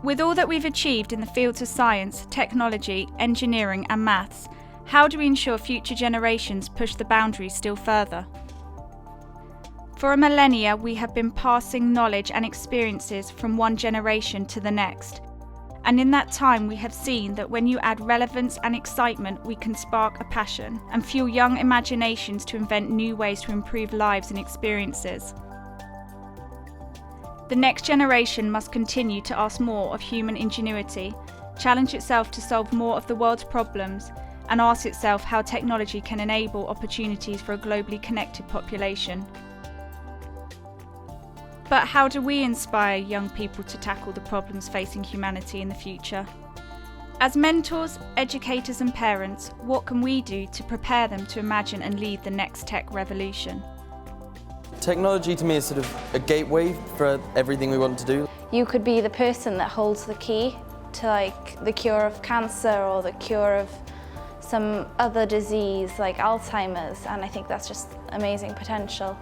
With all that we've achieved in the fields of science, technology, engineering and maths, how do we ensure future generations push the boundaries still further? For a millennia, we have been passing knowledge and experiences from one generation to the next. And in that time, we have seen that when you add relevance and excitement, we can spark a passion and fuel young imaginations to invent new ways to improve lives and experiences. The next generation must continue to ask more of human ingenuity, challenge itself to solve more of the world's problems, and ask itself how technology can enable opportunities for a globally connected population. But how do we inspire young people to tackle the problems facing humanity in the future? As mentors, educators and parents, what can we do to prepare them to imagine and lead the next tech revolution? Technology to me is sort of a gateway for everything we want to do. You could be the person that holds the key to the cure of cancer or the cure of some other disease like Alzheimer's, and I think that's just amazing potential.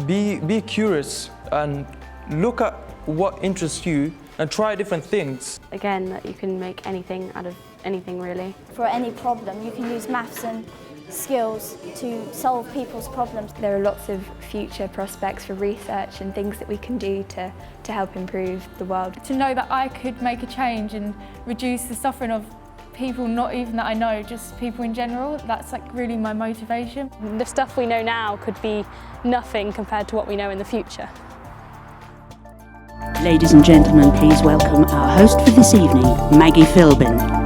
Be curious and look at what interests you and try different things. Again, that you can make anything out of anything really. For any problem, you can use maths and skills to solve people's problems. There are lots of future prospects for research and things that we can do to help improve the world. To know that I could make a change and reduce the suffering of people, not even that I know, just people in general, that's really my motivation. The stuff we know now could be nothing compared to what we know in the future. Ladies and gentlemen, please welcome our host for this evening, Maggie Philbin.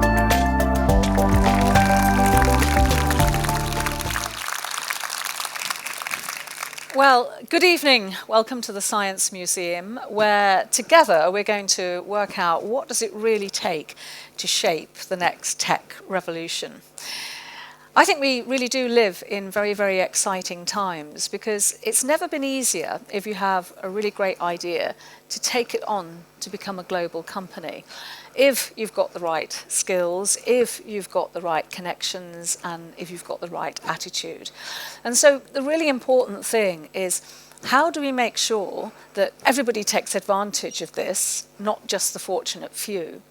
Well, good evening. Welcome to the Science Museum, where together we're going to work out what does it really take to shape the next tech revolution. I think we really do live in very, very exciting times, because it's never been easier, if you have a really great idea, to take it on to become a global company. If you've got the right skills, if you've got the right connections, and if you've got the right attitude. And so the really important thing is, how do we make sure that everybody takes advantage of this, not just the fortunate few?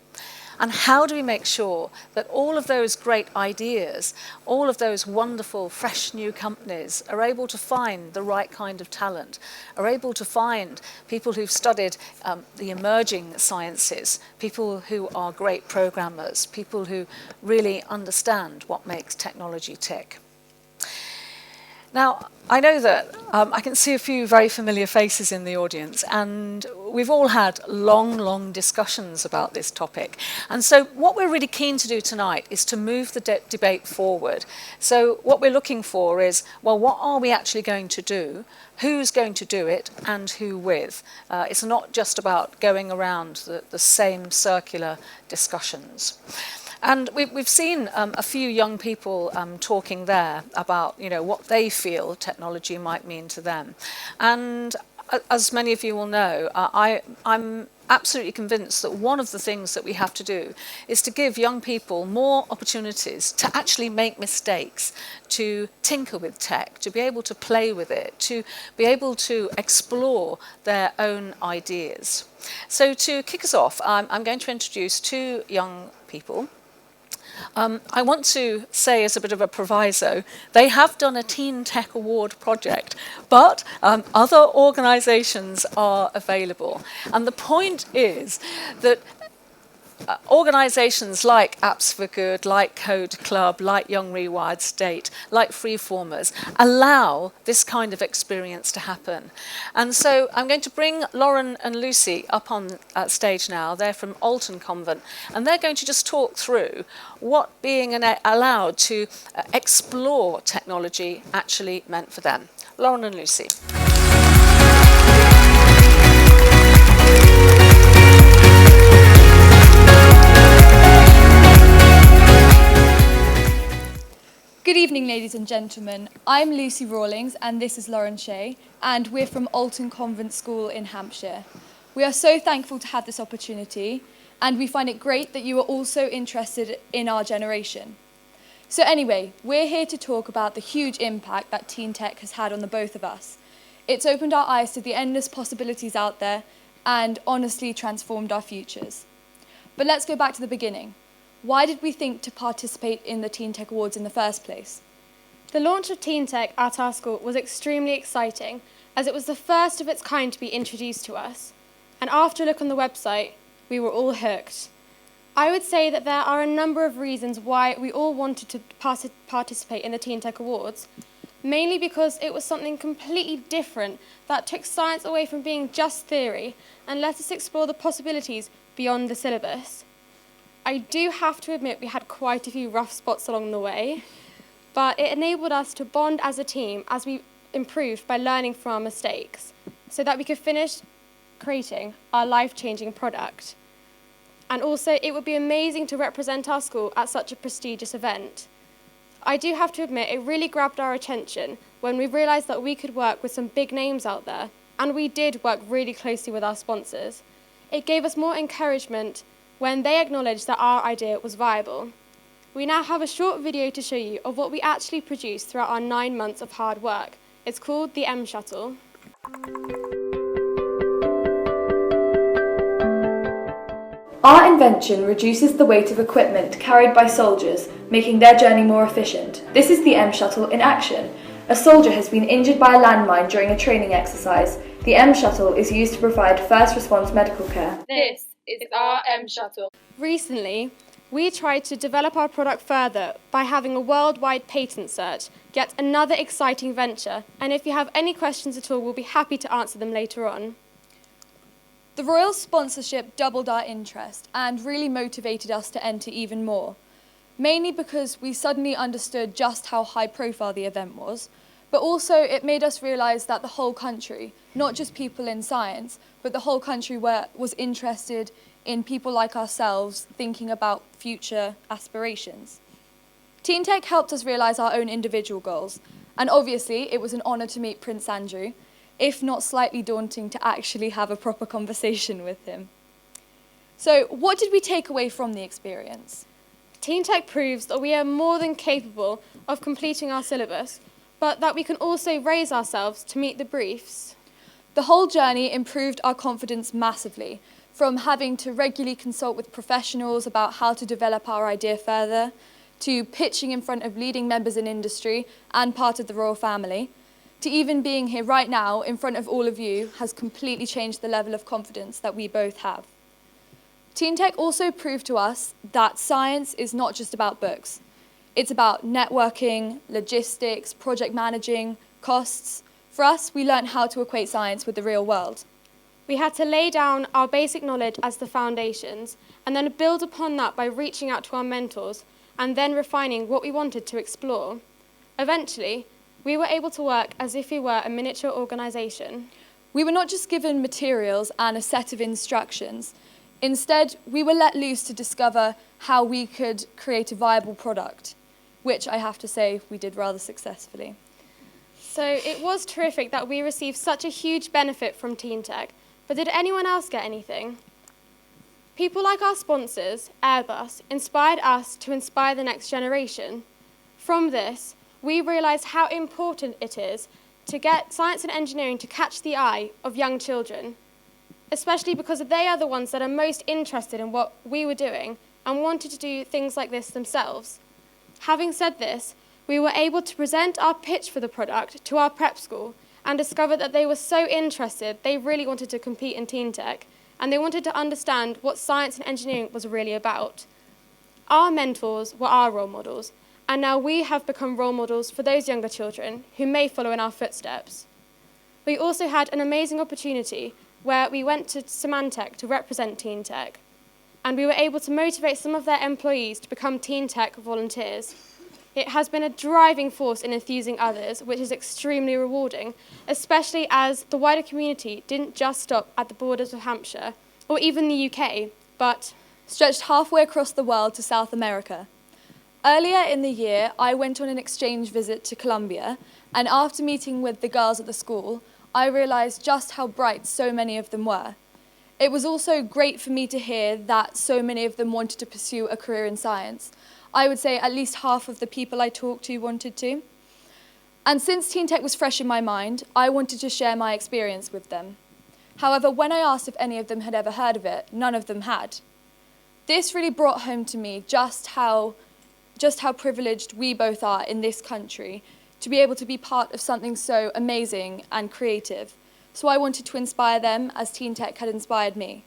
And how do we make sure that all of those great ideas, all of those wonderful, fresh new companies are able to find the right kind of talent, are able to find people who've studied the emerging sciences, people who are great programmers, people who really understand what makes technology tick? Now, I know that I can see a few very familiar faces in the audience, and we've all had long, long discussions about this topic. And so what we're really keen to do tonight is to move the debate forward. So what we're looking for is, well, what are we actually going to do? Who's going to do it, and who with? It's not just about going around the same circular discussions. And we've seen a few young people talking there about, what they feel technology might mean to them. And as many of you will know, I'm absolutely convinced that one of the things that we have to do is to give young people more opportunities to actually make mistakes, to tinker with tech, to be able to play with it, to be able to explore their own ideas. So to kick us off, I'm going to introduce two young people. I want to say, as a bit of a proviso, they have done a Teen Tech Award project, but other organisations are available. And the point is that organisations like Apps for Good, like Code Club, like Young Rewired State, like Freeformers, allow this kind of experience to happen. And so I'm going to bring Lauren and Lucy up on stage now. They're from Alton Convent, and they're going to just talk through what being allowed to explore technology actually meant for them. Lauren and Lucy. Good evening, ladies and gentlemen. I'm Lucy Rawlings and this is Lauren Shea, and we're from Alton Convent School in Hampshire. We are so thankful to have this opportunity, and we find it great that you are also interested in our generation. So anyway, we're here to talk about the huge impact that teen tech has had on the both of us. It's opened our eyes to the endless possibilities out there and honestly transformed our futures. But let's go back to the beginning. Why did we think to participate in the Teen Tech Awards in the first place? The launch of Teen Tech at our school was extremely exciting, as it was the first of its kind to be introduced to us. And after a look on the website, we were all hooked. I would say that there are a number of reasons why we all wanted to participate in the Teen Tech Awards, mainly because it was something completely different that took science away from being just theory and let us explore the possibilities beyond the syllabus. I do have to admit we had quite a few rough spots along the way, but it enabled us to bond as a team as we improved by learning from our mistakes, so that we could finish creating our life-changing product. And also, it would be amazing to represent our school at such a prestigious event. I do have to admit, it really grabbed our attention when we realised that we could work with some big names out there, and we did work really closely with our sponsors. It gave us more encouragement when they acknowledged that our idea was viable. We now have a short video to show you of what we actually produced throughout our 9 months of hard work. It's called the M Shuttle. Our invention reduces the weight of equipment carried by soldiers, making their journey more efficient. This is the M Shuttle in action. A soldier has been injured by a landmine during a training exercise. The M Shuttle is used to provide first response medical care. This is our M Shuttle. Recently, we tried to develop our product further by having a worldwide patent search, yet another exciting venture, and if you have any questions at all, we'll be happy to answer them later on. The Royal sponsorship doubled our interest and really motivated us to enter even more, mainly because we suddenly understood just how high profile the event was, but also it made us realise that the whole country, not just people in science, but the whole country was interested in people like ourselves thinking about future aspirations. Teen Tech helped us realise our own individual goals, and obviously it was an honour to meet Prince Andrew, if not slightly daunting to actually have a proper conversation with him. So, what did we take away from the experience? Teen Tech proves that we are more than capable of completing our syllabus, but that we can also raise ourselves to meet the briefs. The whole journey improved our confidence massively, from having to regularly consult with professionals about how to develop our idea further, to pitching in front of leading members in industry and part of the royal family, to even being here right now in front of all of you has completely changed the level of confidence that we both have. Teen Tech also proved to us that science is not just about books. It's about networking, logistics, project managing, costs. For us, we learned how to equate science with the real world. We had to lay down our basic knowledge as the foundations and then build upon that by reaching out to our mentors and then refining what we wanted to explore. Eventually, we were able to work as if we were a miniature organisation. We were not just given materials and a set of instructions. Instead, we were let loose to discover how we could create a viable product, which I have to say we did rather successfully. So it was terrific that we received such a huge benefit from Teen Tech, but did anyone else get anything? People like our sponsors, Airbus, inspired us to inspire the next generation. From this, we realised how important it is to get science and engineering to catch the eye of young children, especially because they are the ones that are most interested in what we were doing and wanted to do things like this themselves. Having said this, we were able to present our pitch for the product to our prep school and discovered that they were so interested, they really wanted to compete in Teen Tech, and they wanted to understand what science and engineering was really about. Our mentors were our role models, and now we have become role models for those younger children who may follow in our footsteps. We also had an amazing opportunity where we went to Symantec to represent Teen Tech, and we were able to motivate some of their employees to become Teen Tech volunteers. It has been a driving force in enthusing others, which is extremely rewarding, especially as the wider community didn't just stop at the borders of Hampshire, or even the UK, but stretched halfway across the world to South America. Earlier in the year, I went on an exchange visit to Colombia, and after meeting with the girls at the school, I realised just how bright so many of them were. It was also great for me to hear that so many of them wanted to pursue a career in science. I would say at least half of the people I talked to wanted to. And since Teen Tech was fresh in my mind, I wanted to share my experience with them. However, when I asked if any of them had ever heard of it, none of them had. This really brought home to me just how privileged we both are in this country to be able to be part of something so amazing and creative. So I wanted to inspire them as Teen Tech had inspired me.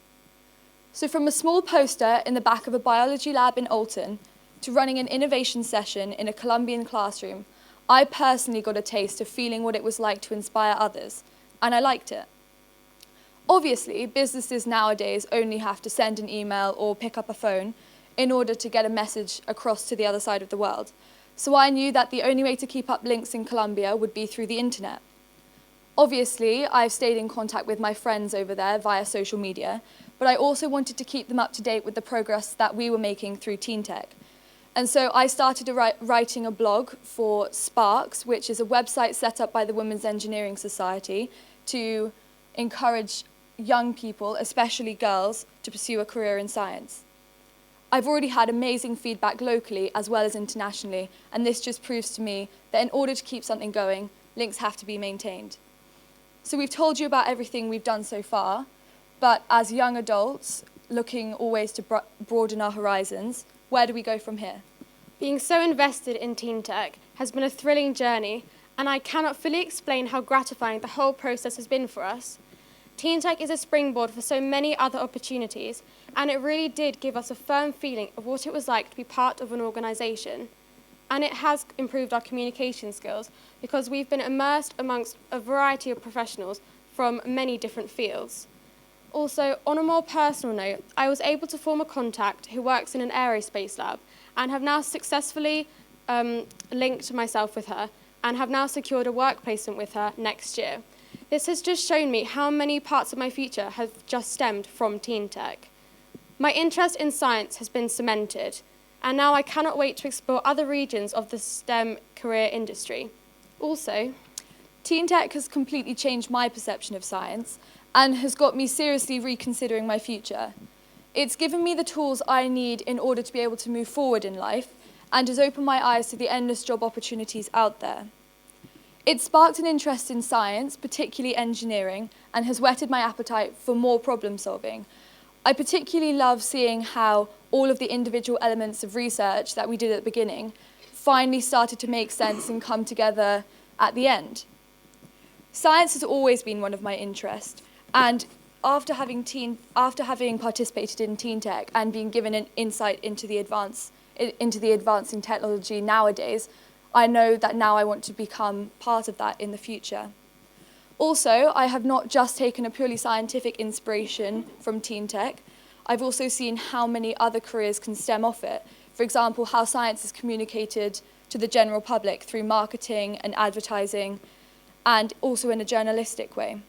So from a small poster in the back of a biology lab in Alton to running an innovation session in a Colombian classroom, I personally got a taste of feeling what it was like to inspire others, and I liked it. Obviously, businesses nowadays only have to send an email or pick up a phone in order to get a message across to the other side of the world. So I knew that the only way to keep up links in Colombia would be through the internet. Obviously, I've stayed in contact with my friends over there via social media, but I also wanted to keep them up to date with the progress that we were making through Teen Tech. And so I started writing a blog for Sparks, which is a website set up by the Women's Engineering Society to encourage young people, especially girls, to pursue a career in science. I've already had amazing feedback locally as well as internationally, and this just proves to me that in order to keep something going, links have to be maintained. So we've told you about everything we've done so far, but as young adults, looking always to broaden our horizons, where do we go from here? Being so invested in Teen Tech has been a thrilling journey, and I cannot fully explain how gratifying the whole process has been for us. Teen Tech is a springboard for so many other opportunities, and it really did give us a firm feeling of what it was like to be part of an organisation. And it has improved our communication skills because we've been immersed amongst a variety of professionals from many different fields. Also, on a more personal note, I was able to form a contact who works in an aerospace lab and have now successfully linked myself with her and have now secured a work placement with her next year. This has just shown me how many parts of my future have just stemmed from Teen Tech. My interest in science has been cemented, and now I cannot wait to explore other regions of the STEM career industry. Also, Teen Tech has completely changed my perception of science and has got me seriously reconsidering my future. It's given me the tools I need in order to be able to move forward in life and has opened my eyes to the endless job opportunities out there. It sparked an interest in science, particularly engineering, and has whetted my appetite for more problem solving. I particularly love seeing how all of the individual elements of research that we did at the beginning finally started to make sense and come together at the end. Science has always been one of my interests, and after having participated in Teen Tech and being given an insight into the advancing technology nowadays, I know that now I want to become part of that in the future. Also, I have not just taken a purely scientific inspiration from Teen Tech. I've also seen how many other careers can stem off it. For example, how science is communicated to the general public through marketing and advertising, and also in a journalistic way.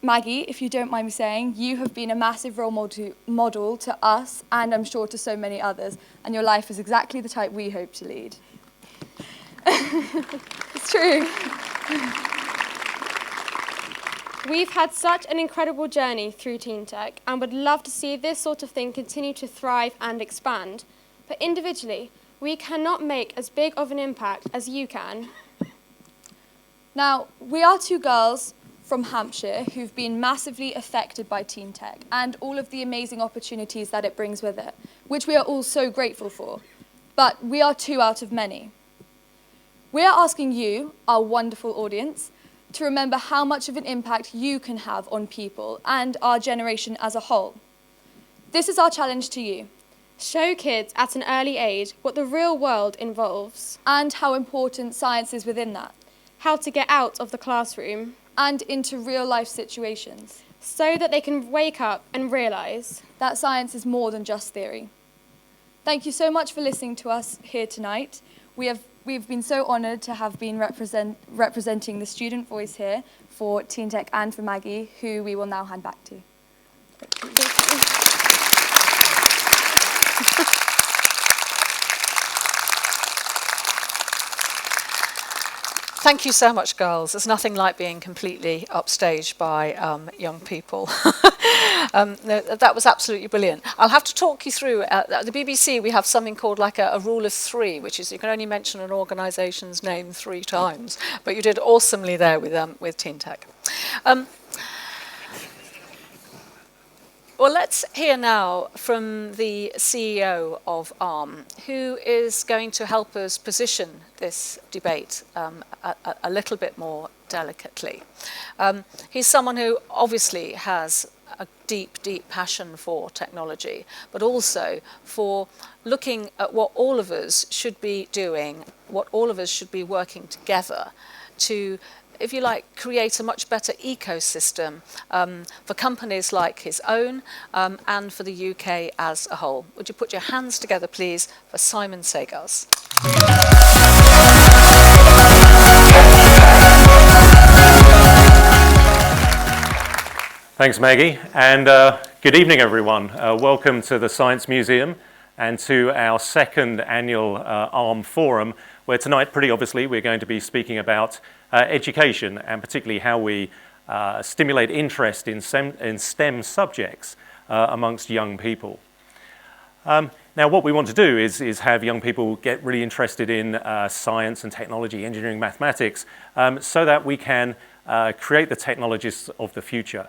Maggie, if you don't mind me saying, you have been a massive role model to us, and I'm sure to so many others, and your life is exactly the type we hope to lead. It's true. we've had such an incredible journey through Teen Tech and would love to see this sort of thing continue to thrive and expand. But individually, we cannot make as big of an impact as you can. Now, we are two girls from Hampshire who've been massively affected by Teen Tech and all of the amazing opportunities that it brings with it, which we are all so grateful for. But we are two out of many. We are asking you, our wonderful audience, to remember how much of an impact you can have on people and our generation as a whole. This is our challenge to you. Show kids at an early age what the real world involves. And how important science is within that. How to get out of the classroom. And into real life situations. So that they can wake up and realise that science is more than just theory. Thank you so much for listening to us here tonight. We've been so honoured to have been representing the student voice here for Teen Tech and for Maggie, who we will now hand back to. Thank you. Thank you so much, girls. There's nothing like being completely upstaged by young people. That was absolutely brilliant. I'll have to talk you through, at the BBC we have something called like a rule of three, which is you can only mention an organisation's name 3 times. But you did awesomely there with Teen Tech. Well, let's hear now from the CEO of ARM, who is going to help us position this debate a little bit more delicately. He's someone who obviously has a deep, deep passion for technology, but also for looking at what all of us should be doing, what all of us should be working together to, if you like, create a much better ecosystem for companies like his own and for the UK as a whole. Would you put your hands together, please, for Simon Sagars? Thanks, Maggie, and good evening, everyone. Welcome to the Science Museum and to our second annual ARM Forum, where tonight, pretty obviously, we're going to be speaking about education and particularly how we stimulate interest in STEM subjects amongst young people. Now, what we want to do is have young people get really interested in science and technology, engineering, mathematics, so that we can create the technologists of the future.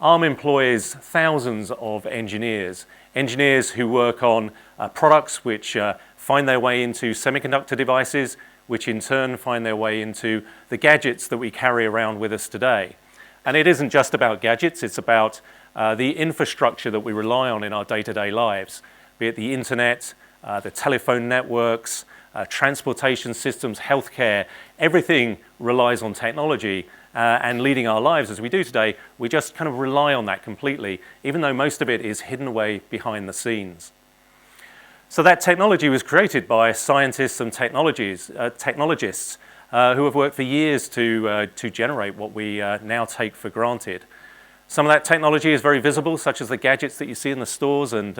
ARM employs thousands of engineers who work on products which find their way into semiconductor devices, which in turn find their way into the gadgets that we carry around with us today. And it isn't just about gadgets, it's about the infrastructure that we rely on in our day-to-day lives, be it the internet, the telephone networks, transportation systems, healthcare. Everything relies on technology. And leading our lives as we do today, we just kind of rely on that completely, even though most of it is hidden away behind the scenes. So that technology was created by scientists and technologists who have worked for years to generate what we now take for granted. Some of that technology is very visible, such as the gadgets that you see in the stores and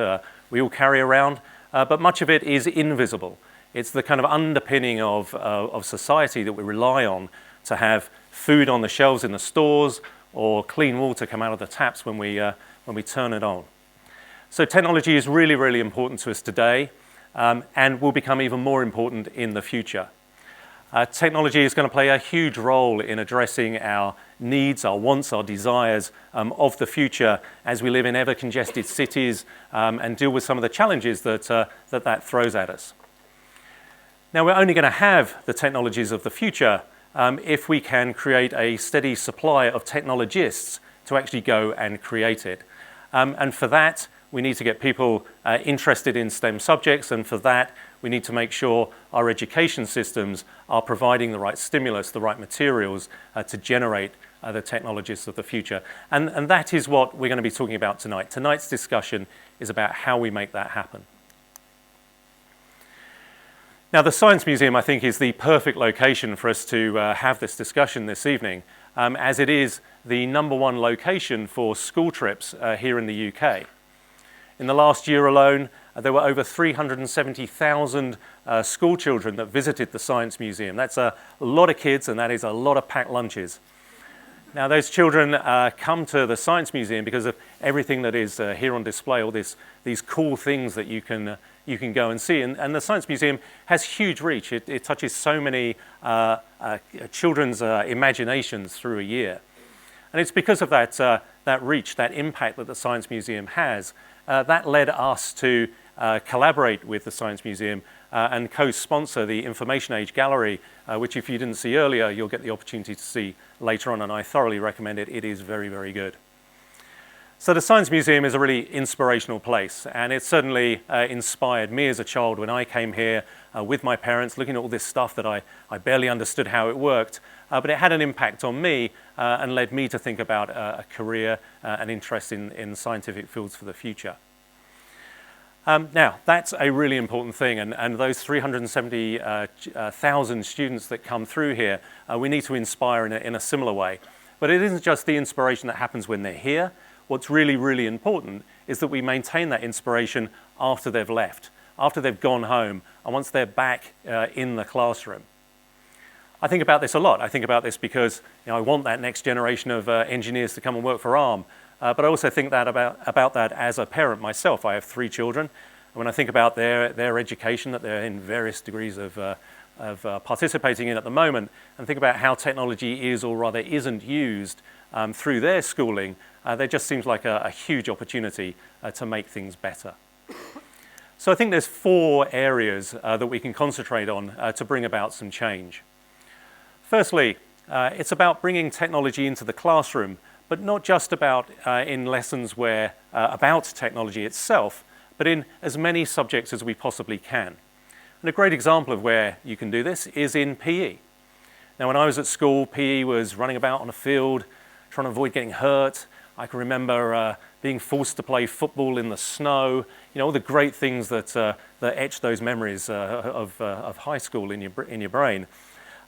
we all carry around, but much of it is invisible. It's the kind of underpinning of society that we rely on to have food on the shelves in the stores or clean water come out of the taps when we turn it on. So technology is really, really important to us today and will become even more important in the future. Technology is going to play a huge role in addressing our needs, our wants, our desires of the future as we live in ever-congested cities and deal with some of the challenges that throws at us. Now, we're only going to have the technologies of the future if we can create a steady supply of technologists to actually go and create it. And for that, we need to get people interested in STEM subjects, and for that, we need to make sure our education systems are providing the right stimulus, the right materials to generate the technologists of the future. And that is what we're going to be talking about tonight. Tonight's discussion is about how we make that happen. Now, the Science Museum, I think, is the perfect location for us to have this discussion this evening, as it is the #1 location for school trips here in the UK. In the last year alone, there were over 370,000 school children that visited the Science Museum. That's a lot of kids, and that is a lot of packed lunches. Now, those children come to the Science Museum because of everything that is here on display, all these cool things that you can go and see. And the Science Museum has huge reach. It touches so many children's imaginations through a year. And it's because of that reach, that impact that the Science Museum has, that led us to collaborate with the Science Museum and co-sponsor the Information Age Gallery, which if you didn't see earlier, you'll get the opportunity to see later on, and I thoroughly recommend it. It is very, very good. So the Science Museum is a really inspirational place, and it certainly inspired me as a child when I came here with my parents, looking at all this stuff that I barely understood how it worked, but it had an impact on me and led me to think about a career and interest in scientific fields for the future. Now, that's a really important thing, and those 370,000 students that come through here, we need to inspire in a similar way. But it isn't just the inspiration that happens when they're here. What's really, really important is that we maintain that inspiration after they've left, after they've gone home, and once they're back in the classroom. I think about this a lot. I think about this because I want that next generation of engineers to come and work for ARM. But I also think that about that as a parent myself. I have 3 children. And when I think about their education, that they're in various degrees of participating in at the moment, and think about how technology is or rather isn't used through their schooling, there just seems like a huge opportunity to make things better. So I think there's 4 areas that we can concentrate on to bring about some change. Firstly, it's about bringing technology into the classroom, but not just about in lessons where about technology itself, but in as many subjects as we possibly can. And a great example of where you can do this is in PE. Now, when I was at school, PE was running about on a field, trying to avoid getting hurt. I can remember being forced to play football in the snow, all the great things that etch those memories of high school in your brain.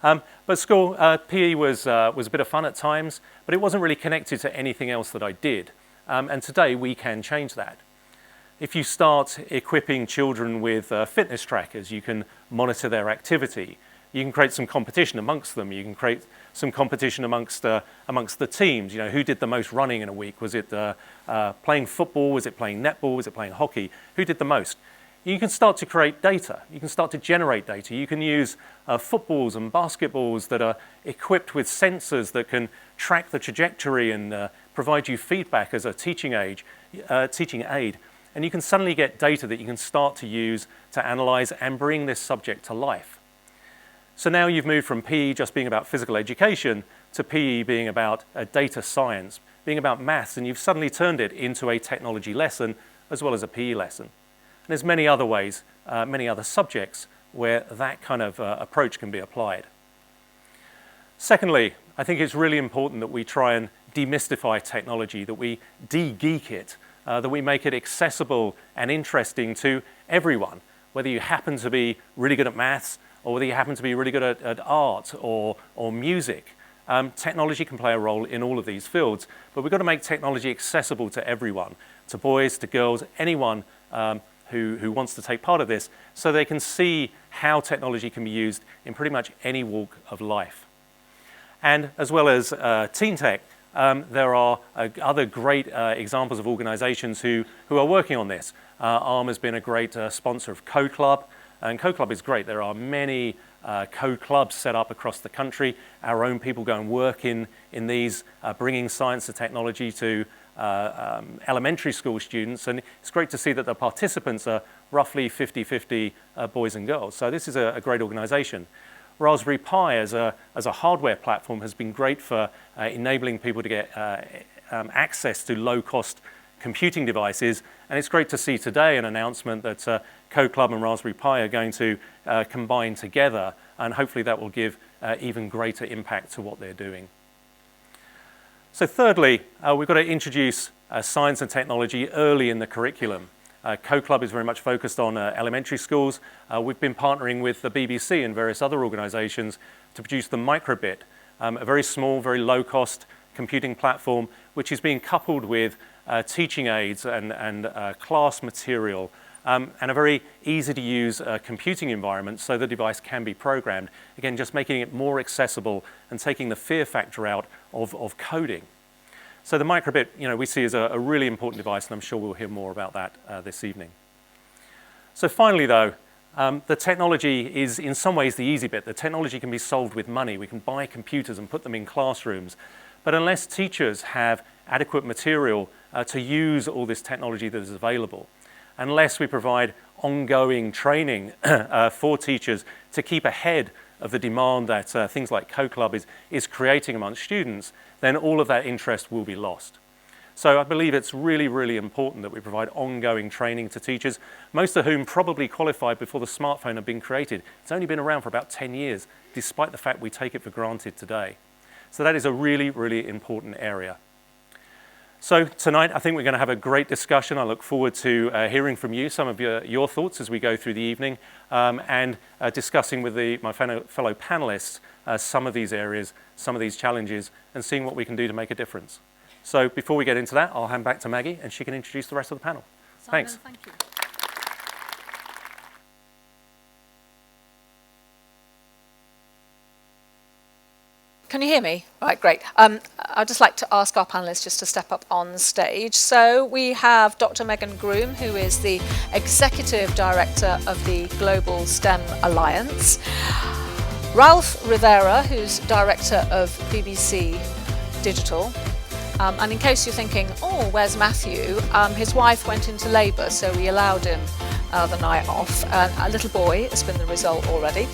But school, PE was a bit of fun at times, but it wasn't really connected to anything else that I did. And today we can change that. If you start equipping children with fitness trackers, you can monitor their activity. You can create some competition amongst them. You can create some competition amongst the teams. Who did the most running in a week? Was it playing football? Was it playing netball? Was it playing hockey? Who did the most? You can start to create data. You can start to generate data. You can use footballs and basketballs that are equipped with sensors that can track the trajectory and provide you feedback as a teaching aid. And you can suddenly get data that you can start to use to analyze and bring this subject to life. So now you've moved from PE just being about physical education to PE being about data science, being about maths, and you've suddenly turned it into a technology lesson as well as a PE lesson. And there's many other ways, many other subjects where that kind of approach can be applied. Secondly, I think it's really important that we try and demystify technology, that we de-geek it, that we make it accessible and interesting to everyone, whether you happen to be really good at maths or whether you happen to be really good at art or music. Technology can play a role in all of these fields, but we've got to make technology accessible to everyone, to boys, to girls, anyone who wants to take part of this, so they can see how technology can be used in pretty much any walk of life. And as well as Teen Tech, there are other great examples of organizations who are working on this. ARM has been a great sponsor of Code Club, and Code Club is great. There are many code clubs set up across the country. Our own people go and work in these, bringing science and technology to elementary school students, and it's great to see that the participants are roughly 50-50 boys and girls. So this is a great organization. Raspberry Pi as a hardware platform has been great for enabling people to get access to low-cost computing devices, and it's great to see today an announcement that Code Club and Raspberry Pi are going to combine together, and hopefully that will give even greater impact to what they're doing. So thirdly, we've got to introduce science and technology early in the curriculum. Code Club is very much focused on elementary schools. We've been partnering with the BBC and various other organizations to produce the Microbit, a very small, very low-cost computing platform which is being coupled with teaching aids and class material and a very easy-to-use computing environment so the device can be programmed. Again, just making it more accessible and taking the fear factor out of coding. So the Microbit, we see as a really important device, and I'm sure we'll hear more about that this evening. So finally, though, the technology is in some ways the easy bit. The technology can be solved with money. We can buy computers and put them in classrooms. But unless teachers have adequate material to use all this technology that is available, unless we provide ongoing training for teachers to keep ahead of the demand that things like Code Club is creating amongst students, then all of that interest will be lost. So I believe it's really, really important that we provide ongoing training to teachers, most of whom probably qualified before the smartphone had been created. It's only been around for about 10 years, despite the fact we take it for granted today. So that is a really, really important area. So tonight, I think we're going to have a great discussion. I look forward to hearing from you, some of your thoughts as we go through the evening, and discussing with my fellow panelists some of these areas, some of these challenges, and seeing what we can do to make a difference. So before we get into that, I'll hand back to Maggie, and she can introduce the rest of the panel. Simon, thanks. Thank you. Can you hear me? Right, great. I'd just like to ask our panellists just to step up on stage. So we have Dr. Megan Groom, who is the Executive Director of the Global STEM Alliance. Ralph Rivera, who's Director of BBC Digital. And in case you're thinking, oh, where's Matthew? His wife went into labour, so we allowed him the night off. A little boy has been the result already.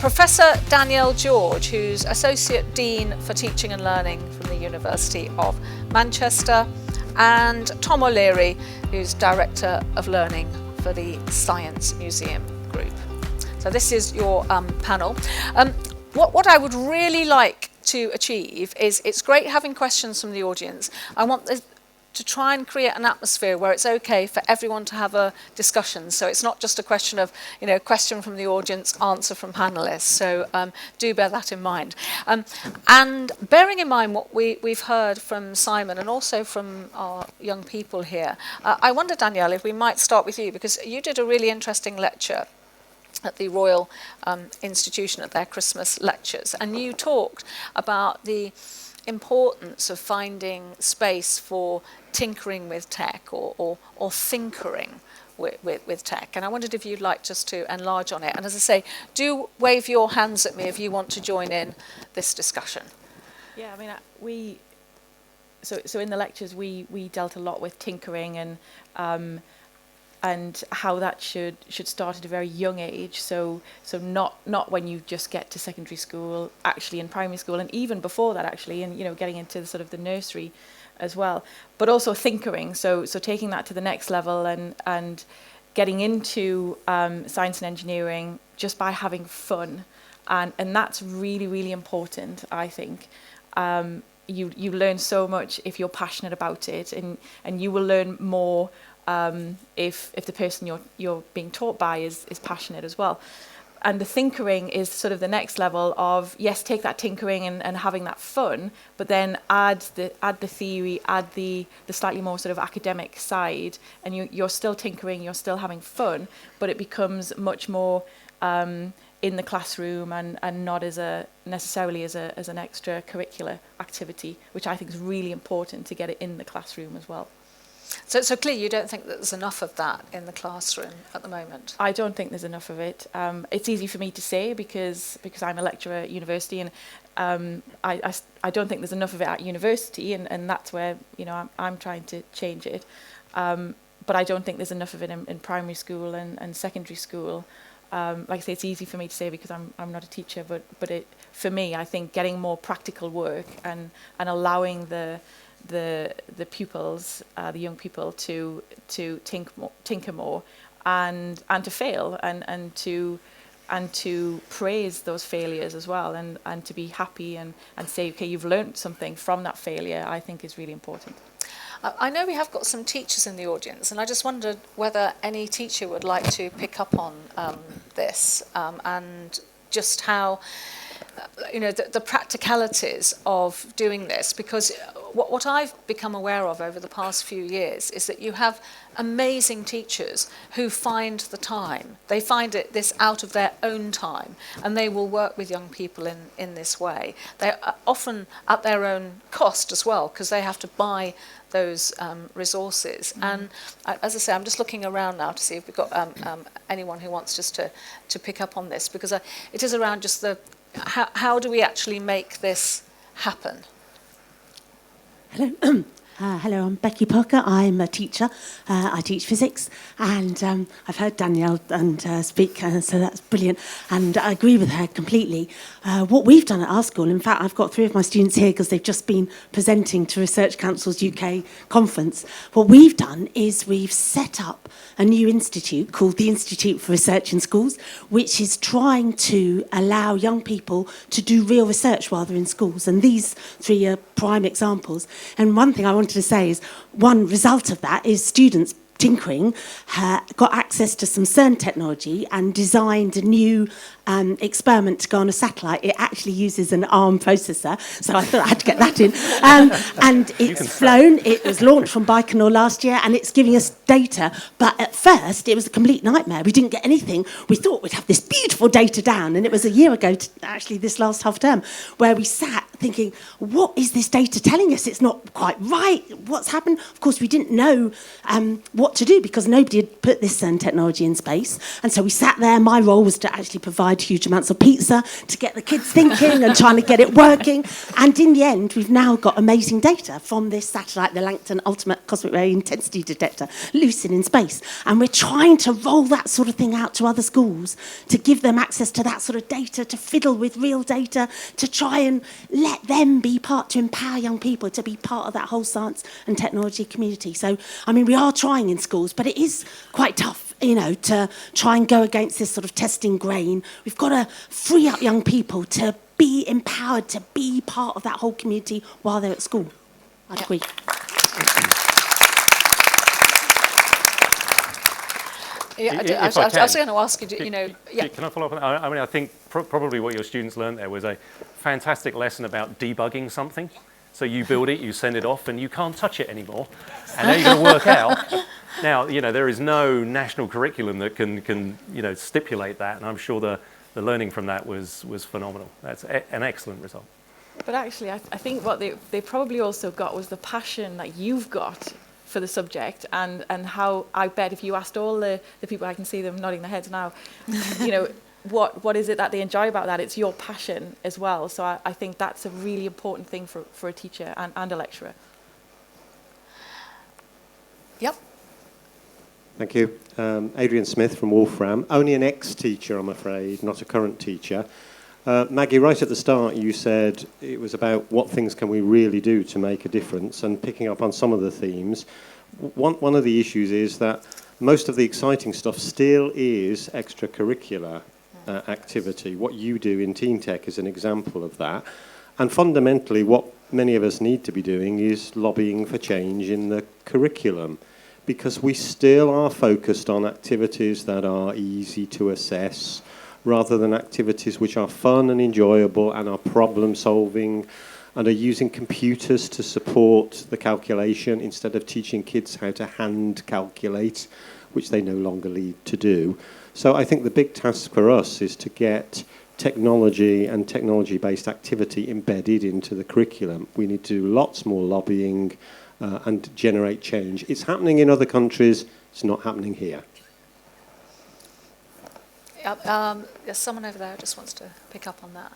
Professor Danielle George, who's Associate Dean for Teaching and Learning from the University of Manchester, and Tom O'Leary, who's Director of Learning for the Science Museum Group. So this is your panel. What I would really like to achieve is, it's great having questions from the audience. I want to try and create an atmosphere where it's okay for everyone to have a discussion. So it's not just a question of, question from the audience, answer from panellists. So do bear that in mind. And bearing in mind what we've heard from Simon and also from our young people here, I wonder, Danielle, if we might start with you, because you did a really interesting lecture at the Royal Institution at their Christmas lectures, and you talked about the importance of finding space for tinkering with tech or thinkering with tech. And I wondered if you'd like just to enlarge on it. And as I say, do wave your hands at me if you want to join in this discussion. Yeah, I mean, so in the lectures we dealt a lot with tinkering and how that should start at a very young age. So not when you just get to secondary school, actually in primary school, and even before that actually, and getting into sort of the nursery as well. But also thinkering, so taking that to the next level and getting into science and engineering just by having fun, and that's really, really important, I think. You learn so much if you're passionate about it, and you will learn more if the person you're being taught by is passionate as well. And the thinkering is sort of the next level of, yes, take that tinkering and having that fun, but then add the theory, add the slightly more sort of academic side, and you're still tinkering, you're still having fun, but it becomes much more in the classroom and not necessarily as an extracurricular activity, which I think is really important to get it in the classroom as well. So clearly you don't think that there's enough of that in the classroom at the moment? I don't think there's enough of it. It's easy for me to say because I'm a lecturer at university, and I don't think there's enough of it at university, and that's where I'm trying to change it. But I don't think there's enough of it in primary school and secondary school. Like I say, it's easy for me to say because I'm not a teacher, but for me, I think getting more practical work and allowing the pupils, the young people, to tinker more and to fail and to praise those failures as well, and to be happy and say, okay, you've learned something from that failure, I think is really important. I know we have got some teachers in the audience, and I just wondered whether any teacher would like to pick up on this and just how the practicalities of doing this, because what I've become aware of over the past few years is that you have amazing teachers who find the time. They find this out of their own time, and they will work with young people in this way. They're often at their own cost as well, because they have to buy those resources. And as I say, I'm just looking around now to see if we've got anyone who wants just to pick up on this, because it is around just how do we actually make this happen? Hello. Hello, I'm Becky Parker. I'm a teacher. I teach physics, and I've heard Danielle speak, so that's brilliant. And I agree with her completely. What we've done at our school, in fact, I've got 3 of my students here because they've just been presenting to Research Council's UK conference. What we've done is we've set up a new institute called the Institute for Research in Schools, which is trying to allow young people to do real research while they're in schools. And these 3 are prime examples. And one thing I wanted to say is one result of that is students tinkering got access to some CERN technology and designed a new experiment to go on a satellite. It actually uses an ARM processor, so I thought I had to get that in. And it's flown. It was launched from Baikonur last year, and it's giving us data. But at first, it was a complete nightmare. We didn't get anything. We thought we'd have this beautiful data down, and it was a year ago, actually this last half term, where we sat thinking, what is this data telling us? It's not quite right. What's happened? Of course, we didn't know what to do because nobody had put this technology in space. And so we sat there. My role was to actually provide huge amounts of pizza to get the kids thinking and trying to get it working. And in the end, we've now got amazing data from this satellite, the Langton Ultimate Cosmic Ray Intensity Detector, Lucid in space. And we're trying to roll that sort of thing out to other schools to give them access to that sort of data, to fiddle with real data, to try and let them be part, to empower young people to be part of that whole science and technology community. So, I mean, we are trying in schools, but it is quite tough, you know, to try and go against this sort of testing grain. We've got to free up young people to be empowered, to be part of that whole community while they're at school. I agree. Yeah, I was going to ask you, you know... Yeah. Can I follow up on that? I mean, I think probably what your students learned there was a fantastic lesson about debugging something. So you build it, you send it off, and you can't touch it anymore. And now you're going to work out. Now, you know, there is no national curriculum that can you know, stipulate that, and I'm sure the learning from that was phenomenal. That's an excellent result. But actually, I think what they probably also got was the passion that you've got for the subject, and how, I bet if you asked all the people, I can see them nodding their heads now, you know, what is it that they enjoy about that? It's your passion as well. So I think that's a really important thing for a teacher and a lecturer. Yep. Thank you. Adrian Smith from Wolfram. Only an ex-teacher, I'm afraid, not a current teacher. Maggie, right at the start, you said it was about what things can we really do to make a difference, and picking up on some of the themes. One of the issues is that most of the exciting stuff still is extracurricular activity. What you do in Teen Tech is an example of that. And fundamentally, what many of us need to be doing is lobbying for change in the curriculum, because we still are focused on activities that are easy to assess, rather than activities which are fun and enjoyable and are problem solving and are using computers to support the calculation instead of teaching kids how to hand calculate, which they no longer need to do. So I think the big task for us is to get technology and technology-based activity embedded into the curriculum. We need to do lots more lobbying and generate change. It's happening in other countries, it's not happening here. There's someone over there who just wants to pick up on that.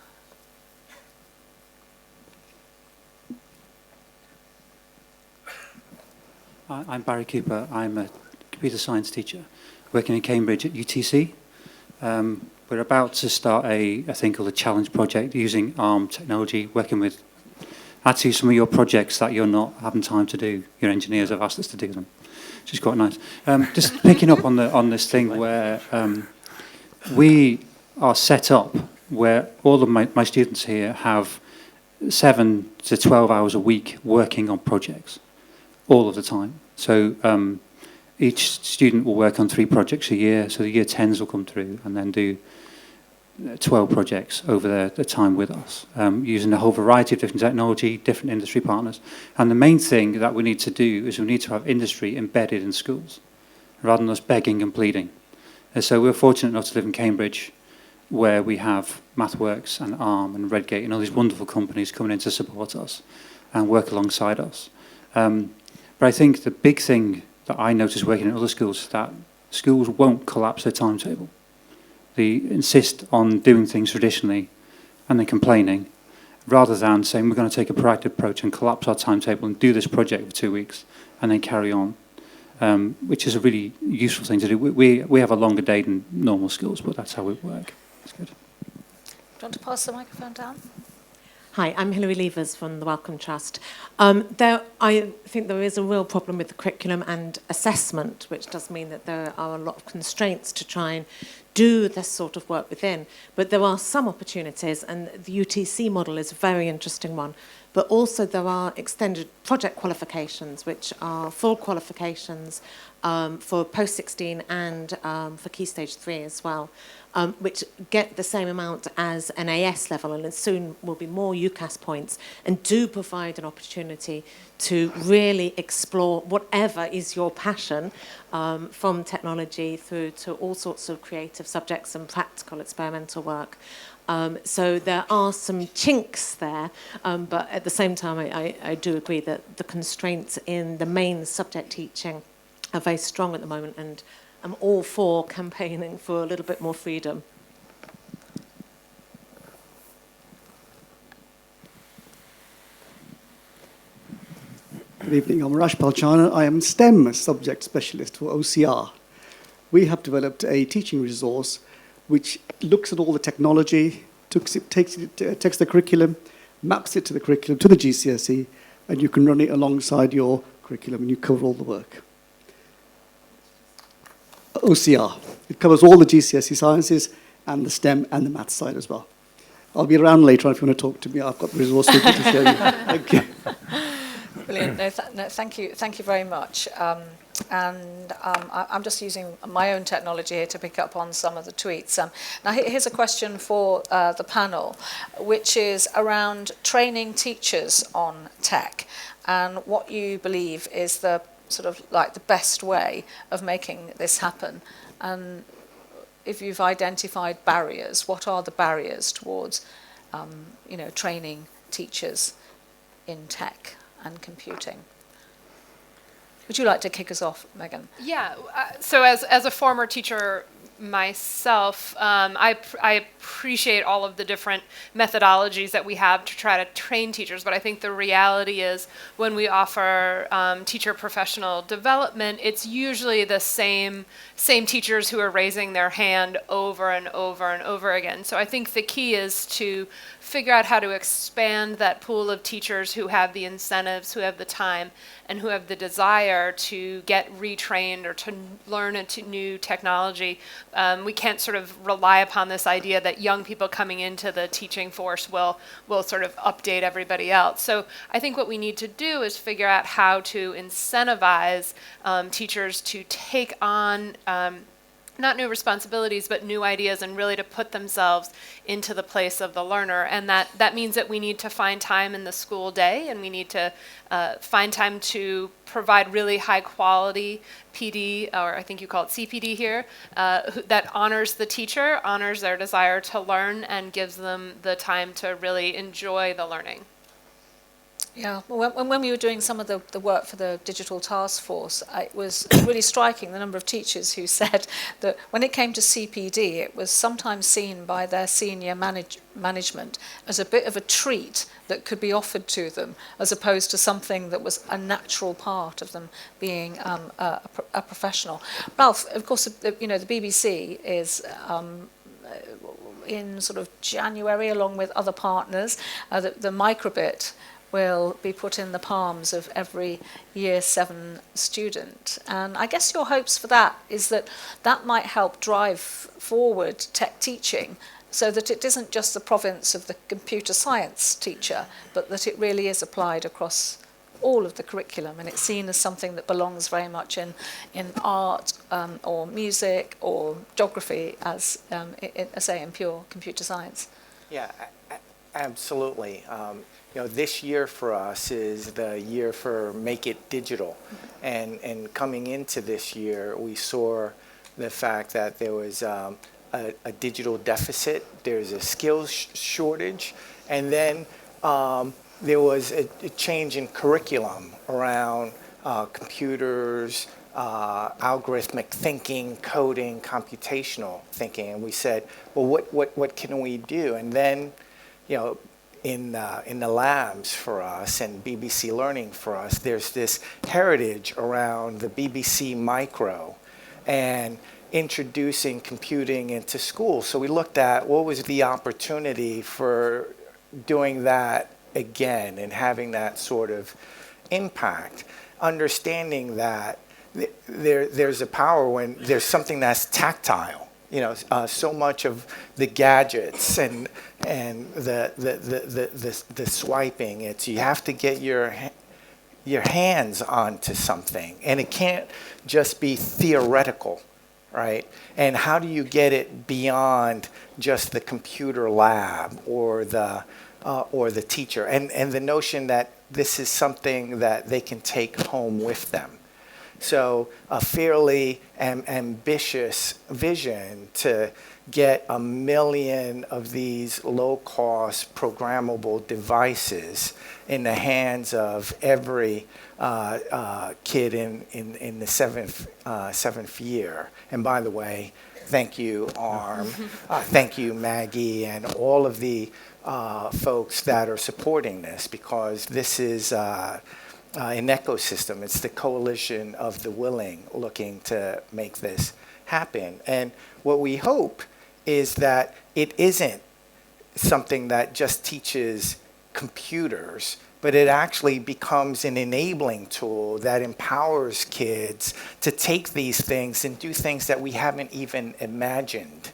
I'm Barry Cooper. I'm a computer science teacher working in Cambridge at UTC. We're about to start a thing called a challenge project using ARM technology, working with actually some of your projects that you're not having time to do. Your engineers have asked us to do them, which is quite nice. Just picking up on this thing where we are set up where all of my students here have 7 to 12 hours a week working on projects all of the time. So each student will work on 3 projects a year, so the year 10s will come through and then do 12 projects over their time with us, using a whole variety of different technology, different industry partners. And the main thing that we need to do is we need to have industry embedded in schools, rather than us begging and pleading. And so we're fortunate enough to live in Cambridge, where we have MathWorks and ARM and Redgate and all these wonderful companies coming in to support us and work alongside us. But I think the big thing that I notice working in other schools is that schools won't collapse their timetable. They insist on doing things traditionally and then complaining, rather than saying we're going to take a proactive approach and collapse our timetable and do this project for 2 weeks and then carry on, which is a really useful thing to do. We have a longer day than normal schools, but that's how we work. It's good. Do you want to pass the microphone down? Hi, I'm Hilary Levers from the Wellcome Trust. I think there is a real problem with the curriculum and assessment, which does mean that there are a lot of constraints to try and do this sort of work within. But there are some opportunities, and the UTC model is a very interesting one. But also there are extended project qualifications, which are full qualifications for post-16 and for Key Stage 3 as well, which get the same amount as an AS level, and soon will be more UCAS points, and do provide an opportunity to really explore whatever is your passion, from technology through to all sorts of creative subjects and practical experimental work. So there are some chinks there, but at the same time, I do agree that the constraints in the main subject teaching are very strong at the moment, and I'm all for campaigning for a little bit more freedom. Good evening, I'm Rash Palchana. I am STEM subject specialist for OCR. We have developed a teaching resource which looks at all the technology, takes the curriculum, maps it to the curriculum, to the GCSE, and you can run it alongside your curriculum and you cover all the work. OCR. It covers all the GCSE sciences and the STEM and the maths side as well. I'll be around later on if you want to talk to me. I've got the resource to show you. Thank you. Brilliant. No, thank you very much. I'm just using my own technology here to pick up on some of the tweets. Now, here's a question for the panel, which is around training teachers on tech and what you believe is the sort of like the best way of making this happen. And if you've identified barriers, what are the barriers towards, training teachers in tech and computing? Would you like to kick us off, Megan? Yeah, so as a former teacher myself, I appreciate all of the different methodologies that we have to try to train teachers, but I think the reality is when we offer teacher professional development, it's usually the same teachers who are raising their hand over and over and over again. So I think the key is to figure out how to expand that pool of teachers who have the incentives, who have the time, and who have the desire to get retrained or to learn a new technology. We can't sort of rely upon this idea that young people coming into the teaching force will sort of update everybody else. So I think what we need to do is figure out how to incentivize teachers to take on not new responsibilities, but new ideas, and really to put themselves into the place of the learner. And that means that we need to find time in the school day, and we need to find time to provide really high quality PD, or I think you call it CPD here, that honors the teacher, honors their desire to learn, and gives them the time to really enjoy the learning. Yeah, well, when we were doing some of the work for the digital task force, it was really striking the number of teachers who said that when it came to CPD, it was sometimes seen by their senior management as a bit of a treat that could be offered to them, as opposed to something that was a natural part of them being a professional. Ralph, of course, the BBC is in sort of January, along with other partners, the microbit will be put in the palms of every Year 7 student. And I guess your hopes for that is that might help drive forward tech teaching so that it isn't just the province of the computer science teacher, but that it really is applied across all of the curriculum, and it's seen as something that belongs very much in art or music or geography, as say in pure computer science. Yeah, absolutely. This year for us is the year for Make It Digital. And coming into this year, we saw the fact that there was a digital deficit, there's a skills shortage, and then there was a change in curriculum around computers, algorithmic thinking, coding, computational thinking. And we said, well, what can we do? And then, in the labs for us and BBC Learning for us, there's this heritage around the BBC Micro and introducing computing into school. So we looked at what was the opportunity for doing that again and having that sort of impact, understanding that there's a power when there's something that's tactile. So much of the gadgets and the swiping, it's you have to get your hands onto something, and it can't just be theoretical, right? And how do you get it beyond just the computer lab or the teacher, and the notion that this is something that they can take home with them. So a fairly ambitious vision to get 1 million of these low-cost programmable devices in the hands of every kid in the seventh year. And by the way, thank you, ARM. Thank you, Maggie, and all of the folks that are supporting this, because this is an ecosystem. It's the coalition of the willing looking to make this happen. And what we hope is that it isn't something that just teaches computers, but it actually becomes an enabling tool that empowers kids to take these things and do things that we haven't even imagined,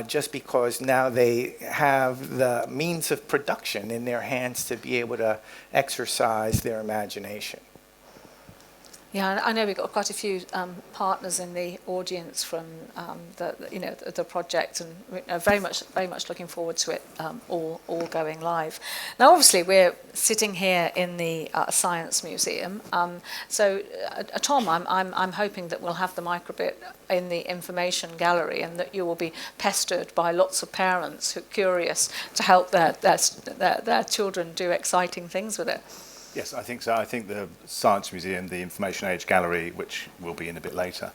just because now they have the means of production in their hands to be able to exercise their imagination. Yeah, I know we've got quite a few partners in the audience from the project, and very much looking forward to it all going live. Now, obviously, we're sitting here in the Science Museum. So, Tom, I'm hoping that we'll have the microbit in the information gallery, and that you will be pestered by lots of parents who are curious to help their children do exciting things with it. Yes, I think so. I think the Science Museum, the Information Age Gallery, which will be in a bit later,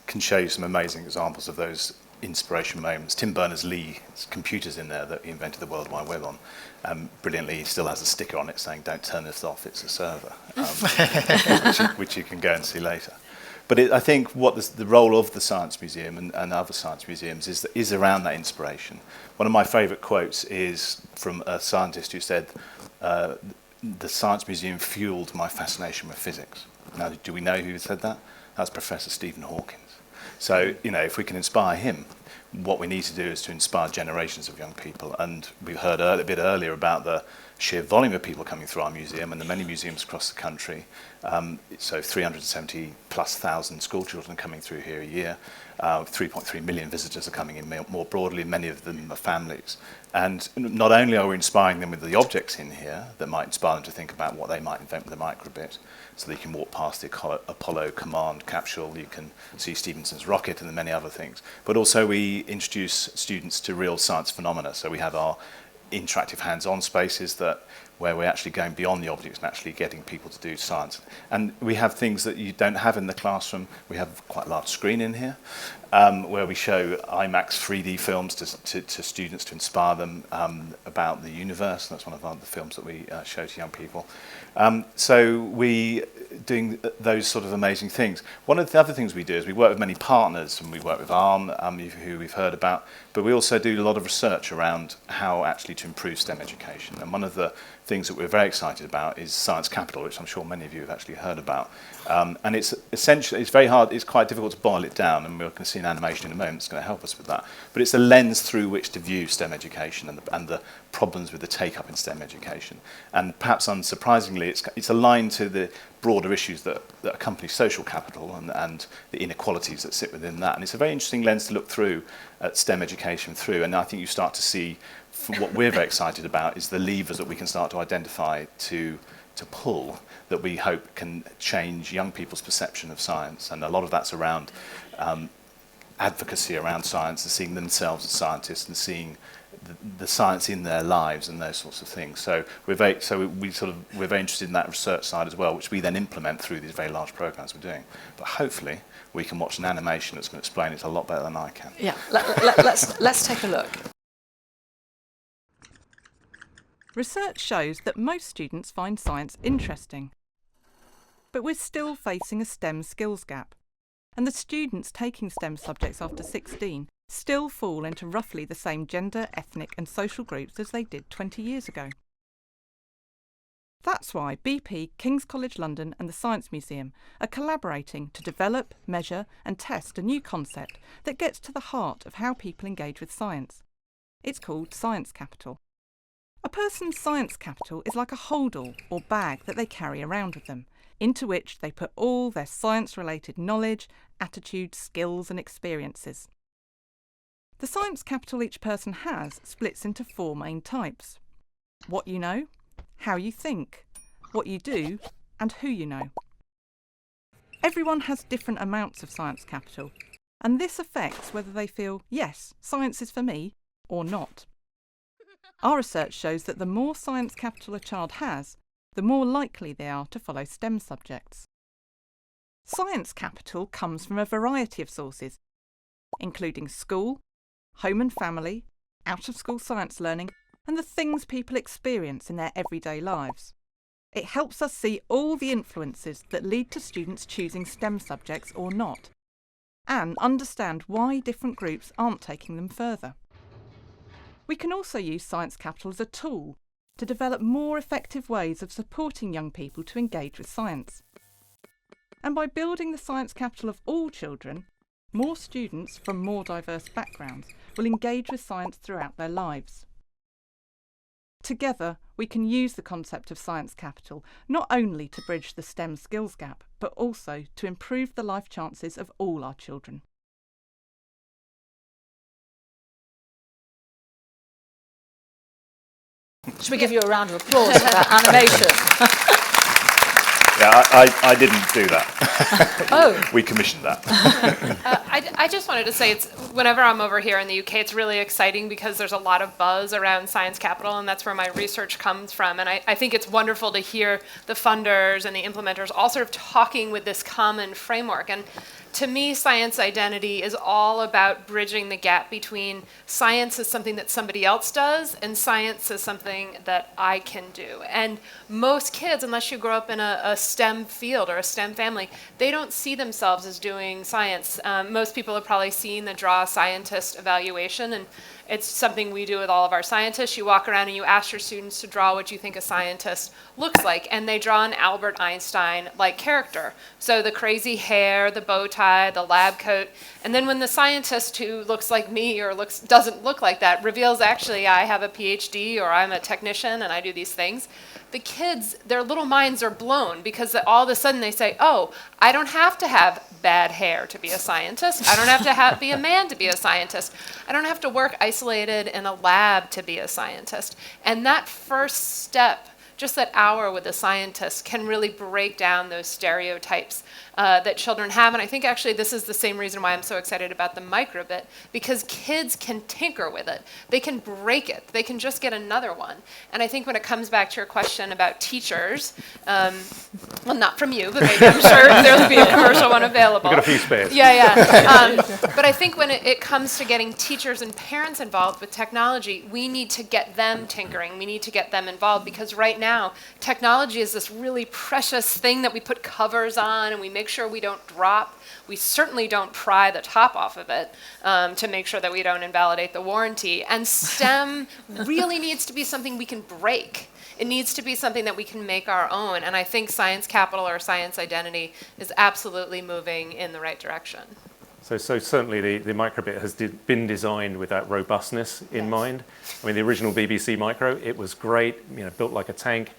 can show you some amazing examples of those inspiration moments. Tim Berners-Lee's computer's in there that he invented the World Wide Web on. Brilliantly, he still has a sticker on it saying, "Don't turn this off, it's a server," which you can go and see later. But I think what the role of the Science Museum and other science museums is around that inspiration. One of my favourite quotes is from a scientist who said, "The Science Museum fueled my fascination with physics." Now, do we know who said that? That's Professor Stephen Hawking. So, if we can inspire him, what we need to do is to inspire generations of young people. And we heard a bit earlier about the sheer volume of people coming through our museum and the many museums across the country. So 370 plus thousand school children coming through here a year. 3.3 million visitors are coming in more broadly. Many of them are families. And not only are we inspiring them with the objects in here that might inspire them to think about what they might invent with a microbit, so they can walk past the Apollo command capsule, you can see Stephenson's rocket and the many other things. But also we introduce students to real science phenomena. So we have our interactive hands-on spaces where we're actually going beyond the objects and actually getting people to do science. And we have things that you don't have in the classroom. We have quite a large screen in here where we show IMAX 3D films to students to inspire them about the universe. That's one of the films that we show to young people. So we doing those sort of amazing things. One of the other things we do is we work with many partners, and we work with ARM, who we've heard about, but we also do a lot of research around how actually to improve STEM education. And one of the things that we're very excited about is Science Capital, which I'm sure many of you have actually heard about. And it's essentially, it's very hard, it's quite difficult to boil it down, and we're going to see an animation in a moment that's going to help us with that. But it's a lens through which to view STEM education and the problems with the take-up in STEM education. And perhaps unsurprisingly, it's aligned to the broader issues that accompany social capital and the inequalities that sit within that. And it's a very interesting lens to look through at STEM education through. And I think you start to see, what we're very excited about is the levers that we can start to identify to pull that we hope can change young people's perception of science. And a lot of that's around advocacy around science and seeing themselves as scientists and seeing the science in their lives and those sorts of things. So we're very interested in that research side as well, which we then implement through these very large programs we're doing. But hopefully we can watch an animation that's going to explain it a lot better than I can. Yeah, let's take a look. Research shows that most students find science interesting. But we're still facing a STEM skills gap. And the students taking STEM subjects after 16 still fall into roughly the same gender, ethnic and social groups as they did 20 years ago. That's why BP, King's College London and the Science Museum are collaborating to develop, measure and test a new concept that gets to the heart of how people engage with science. It's called Science Capital. A person's science capital is like a holdall or bag that they carry around with them, into which they put all their science-related knowledge, attitudes, skills and experiences. The science capital each person has splits into 4 main types: what you know, how you think, what you do, and who you know. Everyone has different amounts of science capital, and this affects whether they feel, yes, science is for me, or not. Our research shows that the more science capital a child has, the more likely they are to follow STEM subjects. Science capital comes from a variety of sources, including school, home and family, out-of-school science learning, and the things people experience in their everyday lives. It helps us see all the influences that lead to students choosing STEM subjects or not, and understand why different groups aren't taking them further. We can also use science capital as a tool to develop more effective ways of supporting young people to engage with science. And by building the science capital of all children, more students from more diverse backgrounds will engage with science throughout their lives. Together, we can use the concept of science capital not only to bridge the STEM skills gap, but also to improve the life chances of all our children. Should we give you a round of applause for that animation? Yeah, I didn't do that. Oh. We commissioned that. I just wanted to say, it's whenever I'm over here in the UK, it's really exciting because there's a lot of buzz around Science Capital, and that's where my research comes from. And I think it's wonderful to hear the funders and the implementers all sort of talking with this common framework. And to me, science identity is all about bridging the gap between science as something that somebody else does and science as something that I can do. And most kids, unless you grow up in a STEM field or a STEM family, they don't see themselves as doing science. Most people have probably seen the Draw a Scientist evaluation, and it's something we do with all of our scientists. You walk around and you ask your students to draw what you think a scientist looks like, and they draw an Albert Einstein-like character. So the crazy hair, the bow tie, the lab coat, and then when the scientist who looks like me or doesn't look like that reveals, actually, I have a PhD or I'm a technician and I do these things, the kids, their little minds are blown because all of a sudden they say, oh, I don't have to have bad hair to be a scientist. I don't have to be a man to be a scientist. I don't have to work isolated in a lab to be a scientist. And that first step, just that hour with a scientist, can really break down those stereotypes that children have. And I think actually this is the same reason why I'm so excited about the microbit, because kids can tinker with it. They can break it. They can just get another one. And I think when it comes back to your question about teachers, well, not from you, but maybe I'm sure there'll be a commercial one available. We've got a few spares. Yeah. But I think when it comes to getting teachers and parents involved with technology, we need to get them tinkering. We need to get them involved, because right now, technology is this really precious thing that we put covers on and we make sure we don't drop. We certainly don't pry the top off of it to make sure that we don't invalidate the warranty. And STEM really needs to be something we can break. It needs to be something that we can make our own. And I think science capital or science identity is absolutely moving in the right direction. So certainly the microbit has been designed with that robustness in mind. I mean, the original BBC Micro, it was great, built like a tank.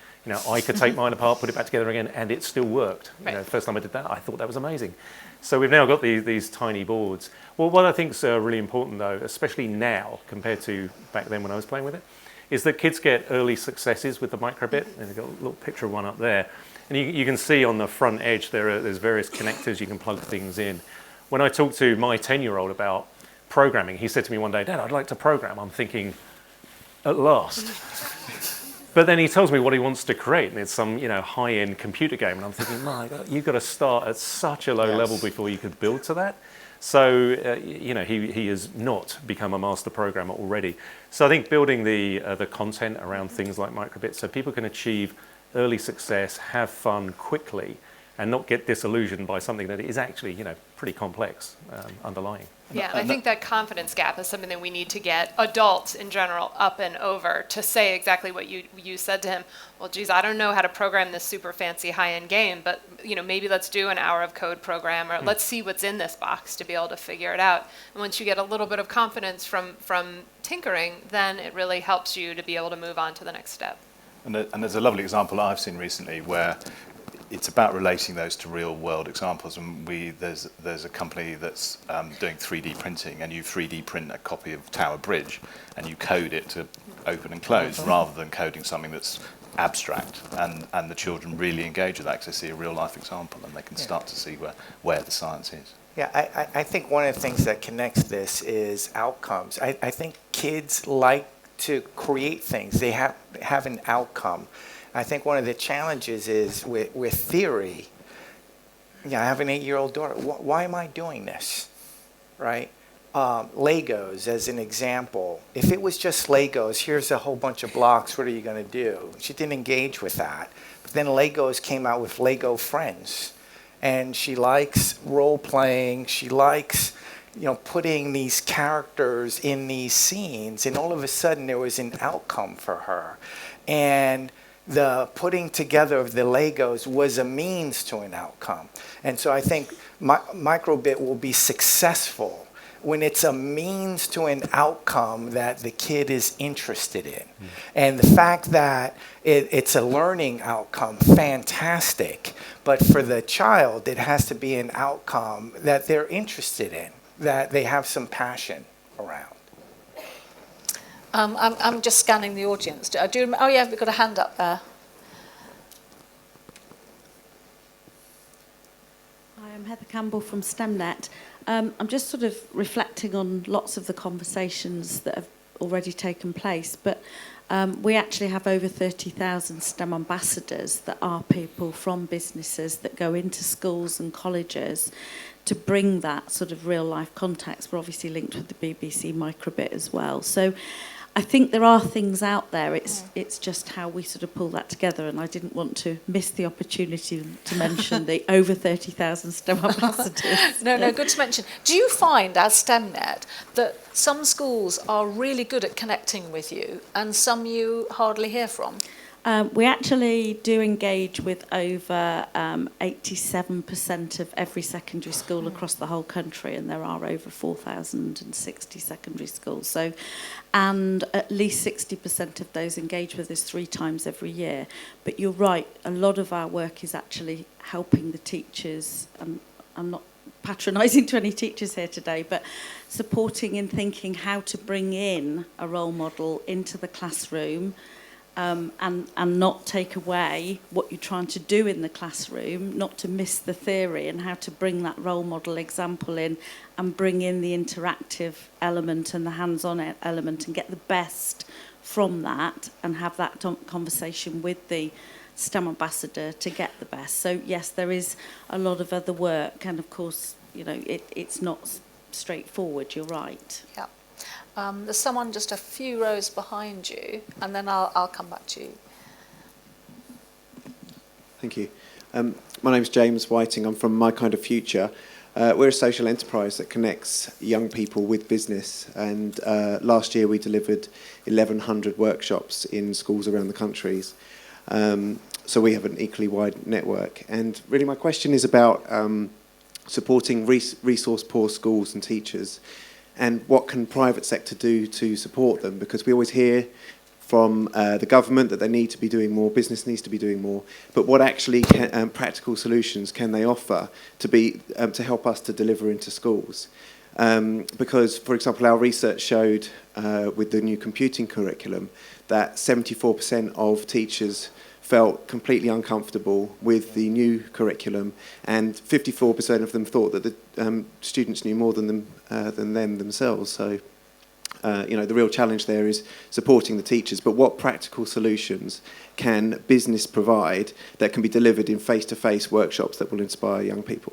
I could take mine apart, put it back together again, and it still worked. The first time I did that, I thought that was amazing. So we've now got these tiny boards. Well, what I think is really important, though, especially now compared to back then when I was playing with it, is that kids get early successes with the microbit. And they've got a little picture of one up there. And you can see on the front edge there's various connectors you can plug things in. When I talked to my 10-year-old about programming, he said to me one day, Dad, I'd like to program. I'm thinking, at last. But then he tells me what he wants to create, and it's some high-end computer game. And I'm thinking, my God, you've got to start at such a low level before you could build to that. So, he has not become a master programmer already. So I think building the content around things like microbits so people can achieve early success, have fun quickly, and not get disillusioned by something that is actually, pretty complex underlying. Yeah, and I think that confidence gap is something that we need to get adults in general up and over to say exactly what you said to him. Well, geez, I don't know how to program this super fancy high-end game, but maybe let's do an hour of code program, or let's see what's in this box to be able to figure it out. And once you get a little bit of confidence from tinkering, then it really helps you to be able to move on to the next step. And there's a lovely example I've seen recently where it's about relating those to real world examples. And there's a company that's doing 3D printing, and you 3D print a copy of Tower Bridge and you code it to open and close rather than coding something that's abstract, and the children really engage with that because they see a real life example and they can start to see where the science is. Yeah, I think one of the things that connects this is outcomes. I think kids like to create things. They have an outcome. I think one of the challenges is with theory. Yeah, I have an 8-year-old daughter. Why am I doing this, right? Legos as an example. If it was just Legos, here's a whole bunch of blocks, what are you going to do? She didn't engage with that. But then Legos came out with Lego Friends. And she likes role-playing. She likes, putting these characters in these scenes. And all of a sudden, there was an outcome for her. And the putting together of the Legos was a means to an outcome. And so I think microbit will be successful when it's a means to an outcome that the kid is interested in. And the fact that it's a learning outcome, fantastic. But for the child, it has to be an outcome that they're interested in, that they have some passion around. I'm just scanning the audience. Oh yeah, we've got a hand up there. Hi, I'm Heather Campbell from STEMnet. I'm just sort of reflecting on lots of the conversations that have already taken place, but we actually have over 30,000 STEM ambassadors that are people from businesses that go into schools and colleges to bring that sort of real life context. We're obviously linked with the BBC microbit as well. So I think there are things out there. It's just how we sort of pull that together, and I didn't want to miss the opportunity to mention the over 30,000 STEM ambassadors. No, good to mention. Do you find, as STEMnet, that some schools are really good at connecting with you and some you hardly hear from? We actually do engage with over 87% of every secondary school across the whole country, and there are over 4,060 secondary schools. So, and at least 60% of those engage with us 3 times every year. But you're right, a lot of our work is actually helping the teachers. I'm not patronising to any teachers here today, but supporting in thinking how to bring in a role model into the classroom. And not take away what you're trying to do in the classroom, not to miss the theory, and how to bring that role model example in and bring in the interactive element and the hands-on element and get the best from that and have that conversation with the STEM ambassador to get the best. So yes, there is a lot of other work, and of course, it's not straightforward, you're right. Yeah. There's someone just a few rows behind you, and then I'll come back to you. Thank you. My name's James Whiting. I'm from My Kind of Future. We're a social enterprise that connects young people with business, and last year we delivered 1,100 workshops in schools around the countries. So we have an equally wide network. And really my question is about supporting resource-poor schools and teachers. And what can private sector do to support them? Because we always hear from the government that they need to be doing more, business needs to be doing more. But what actually practical solutions can they offer to help us to deliver into schools? Because, for example, our research showed with the new computing curriculum that 74% of teachers felt completely uncomfortable with the new curriculum, and 54% of them thought that the students knew more than them themselves. So, the real challenge there is supporting the teachers. But what practical solutions can business provide that can be delivered in face-to-face workshops that will inspire young people?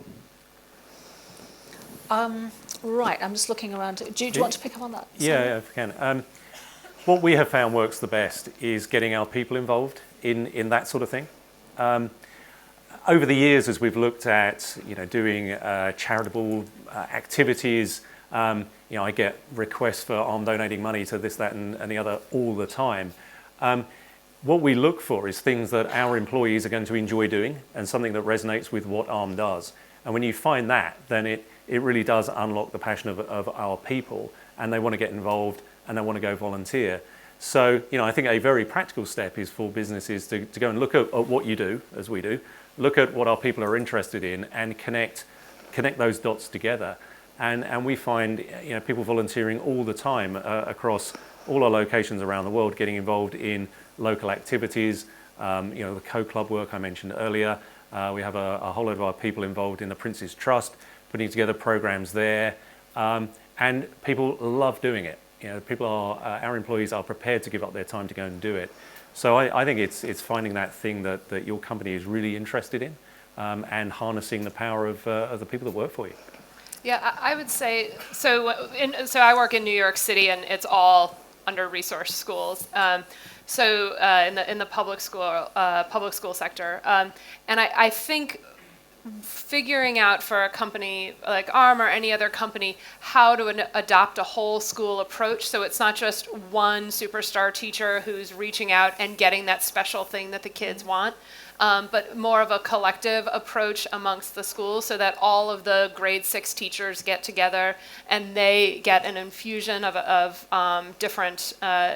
Right, I'm just looking around. Do you want to pick up on that? Yeah, if I can. What we have found works the best is getting our people involved in that sort of thing. Over the years, as we've looked at doing charitable activities, I get requests for I'm donating money to this, that, and the other all the time. What we look for is things that our employees are going to enjoy doing and something that resonates with what ARM does. And when you find that, then it really does unlock the passion of our people, and they want to get involved and they want to go volunteer. So, I think a very practical step is for businesses to go and look at what you do, as we do, look at what our people are interested in, and connect those dots together. And we find people volunteering all the time across all our locations around the world, getting involved in local activities. The co-club work I mentioned earlier. We have a whole lot of our people involved in the Prince's Trust, putting together programs there, and people love doing it. Our employees are prepared to give up their time to go and do it. So I think it's finding that thing that your company is really interested in, and harnessing the power of the people that work for you. Yeah, I would say, so I work in New York City, and it's all under-resourced schools. In the public school sector. And I think figuring out for a company like ARM or any other company how to adopt a whole school approach, so it's not just one superstar teacher who's reaching out and getting that special thing that the kids want, but more of a collective approach amongst the schools, so that all of the grade 6 teachers get together and they get an infusion of different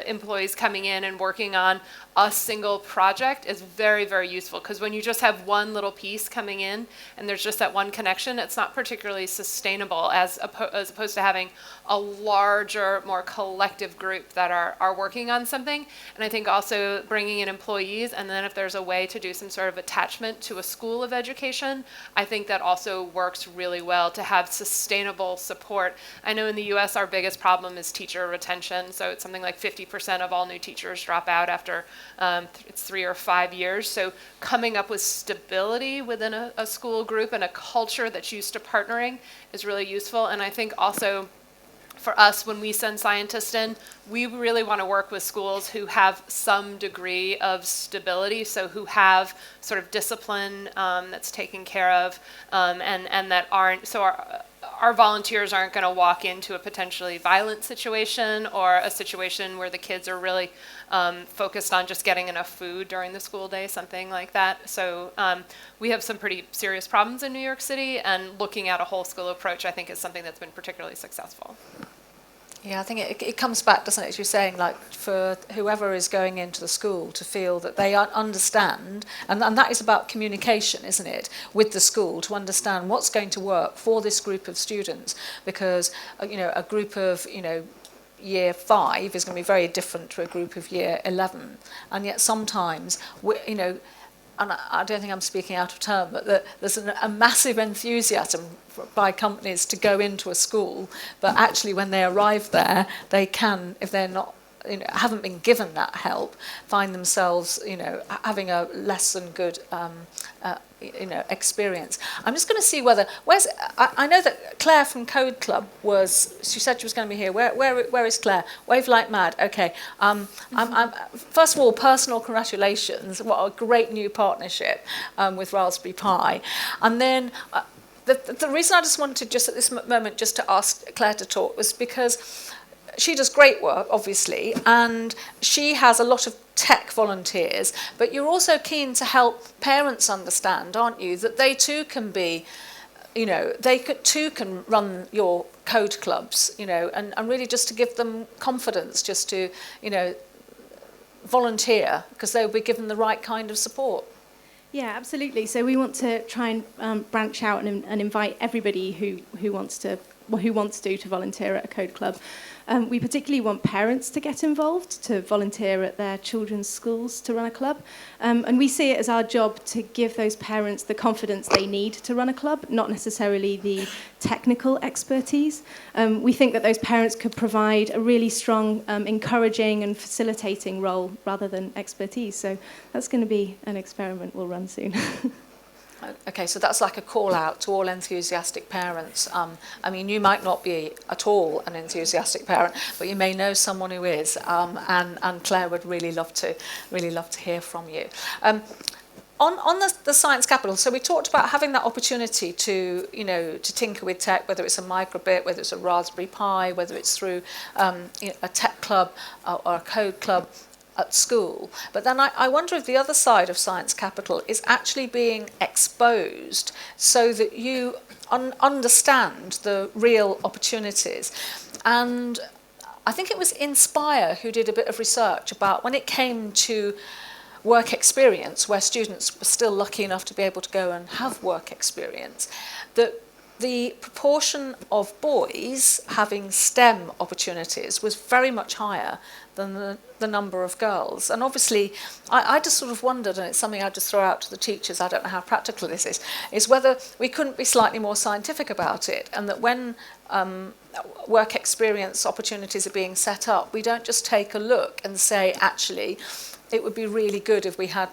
employees coming in and working on a single project is very, very useful, because when you just have one little piece coming in and there's just that one connection, it's not particularly sustainable as opposed to having a larger, more collective group that are working on something. And I think also bringing in employees, and then if there's a way to do some sort of attachment to a school of education, I think that also works really well to have sustainable support. I know in the US our biggest problem is teacher retention, so it's something like 50% of all new teachers drop out after it's 3 or 5 years. So coming up with stability within a school group and a culture that's used to partnering is really useful. And I think also for us, when we send scientists in, we really want to work with schools who have some degree of stability, so who have sort of discipline that's taken care of, and that aren't, so our volunteers aren't going to walk into a potentially violent situation or a situation where the kids are really focused on just getting enough food during the school day, something like that. So we have some pretty serious problems in New York City, and looking at a whole school approach, I think, is something that's been particularly successful. Yeah, I think it comes back, doesn't it, as you're saying, like for whoever is going into the school to feel that they understand, and that is about communication, isn't it, with the school, to understand what's going to work for this group of students, because, a group of, year 5 is going to be very different to a group of year 11, and yet sometimes, and I don't think I'm speaking out of turn, but there's a massive enthusiasm by companies to go into a school, but actually when they arrive there, they can, if they're not, haven't been given that help, find themselves, having a less than good, experience. I'm just going to see I know that Claire from Code Club she said she was going to be here. Where is Claire? Wave like mad. Okay. First of all, personal congratulations. What a great new partnership with Raspberry Pi. And then the reason I just wanted just at this moment just to ask Claire to talk was because she does great work, obviously, and she has a lot of tech volunteers, but you're also keen to help parents understand, aren't you, that they too can be, too can run your code clubs, and really just to give them confidence, just to, volunteer, because they'll be given the right kind of support. Yeah, absolutely. So we want to try and branch out and invite everybody who wants to volunteer at a code club. We particularly want parents to get involved, to volunteer at their children's schools to run a club. And we see it as our job to give those parents the confidence they need to run a club, not necessarily the technical expertise. We think that those parents could provide a really strong, encouraging and facilitating role rather than expertise. So that's going to be an experiment we'll run soon. Okay, so that's like a call out to all enthusiastic parents. I mean, you might not be at all an enthusiastic parent, but you may know someone who is, and Claire would really love to hear from you. On the science capital, so we talked about having that opportunity to tinker with tech, whether it's a microbit, whether it's a Raspberry Pi, whether it's through a tech club or a code club at school. But then I wonder if the other side of Science Capital is actually being exposed so that you understand the real opportunities. And I think it was Inspire who did a bit of research about when it came to work experience, where students were still lucky enough to be able to go and have work experience, that the proportion of boys having STEM opportunities was very much higher than the number of girls. And obviously, I just sort of wondered, and it's something I just throw out to the teachers, I don't know how practical this is whether we couldn't be slightly more scientific about it, and that when work experience opportunities are being set up, we don't just take a look and say, actually, it would be really good if we had,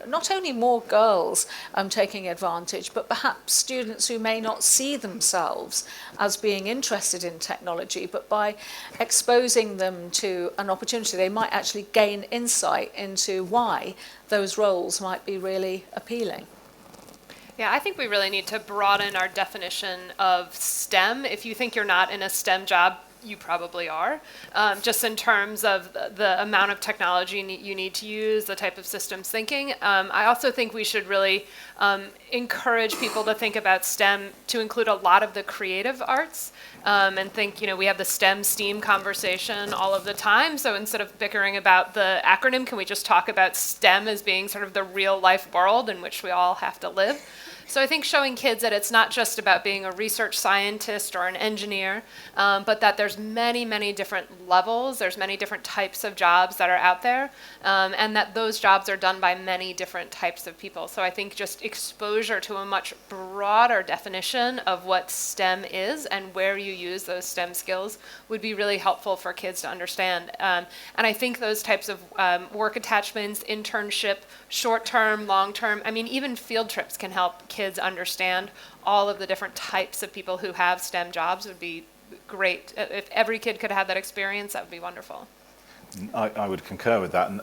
not only more girls taking advantage, but perhaps students who may not see themselves as being interested in technology, but by exposing them to an opportunity, they might actually gain insight into why those roles might be really appealing. Yeah, I think we really need to broaden our definition of STEM. If you think you're not in a STEM job, you probably are, just in terms of the amount of technology you need to use, the type of systems thinking. I also think we should really encourage people to think about STEM to include a lot of the creative arts, and think, we have the STEM conversation all of the time. So instead of bickering about the acronym, can we just talk about STEM as being sort of the real life world in which we all have to live? So I think showing kids that it's not just about being a research scientist or an engineer, but that there's many, many different levels, there's many different types of jobs that are out there, and that those jobs are done by many different types of people. So I think just exposure to a much broader definition of what STEM is and where you use those STEM skills would be really helpful for kids to understand. And I think those types of work attachments, internship, short-term, long-term, even field trips can help kids understand all of the different types of people who have STEM jobs. Would be great. If every kid could have that experience, that would be wonderful. I would concur with that. And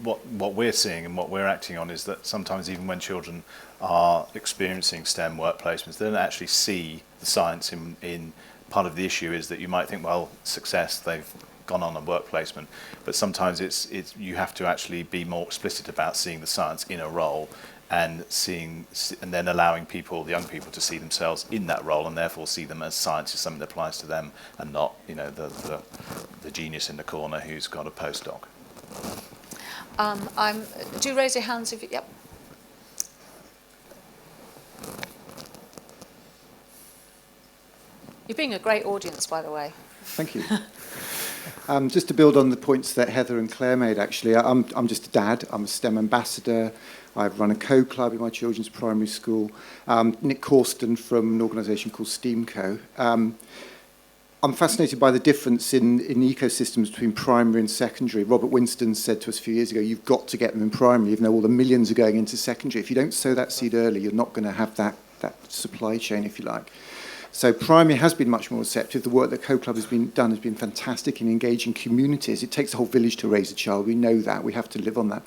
what we're seeing and what we're acting on is that sometimes even when children are experiencing STEM work placements, they don't actually see the science in part of the issue is that you might think, well, success, they've gone on a work placement, but sometimes it's you have to actually be more explicit about seeing the science in a role and then allowing the young people to see themselves in that role and therefore see them as science is something that applies to them and not the genius in the corner who's got a postdoc. Do raise your hands if you, yep. You're being a great audience, by the way. Thank you. Just to build on the points that Heather and Claire made, actually, I'm just a dad. I'm a STEM ambassador. I run a co-club in my children's primary school. Nick Corsten from an organisation called Esteemed. I'm fascinated by the difference in ecosystems between primary and secondary. Robert Winston said to us a few years ago, you've got to get them in primary, even though all the millions are going into secondary. If you don't sow that seed early, you're not going to have that supply chain, if you like. So primary has been much more receptive. The work that Co-Club has been fantastic in engaging communities. It takes a whole village to raise a child. We know that. We have to live on that.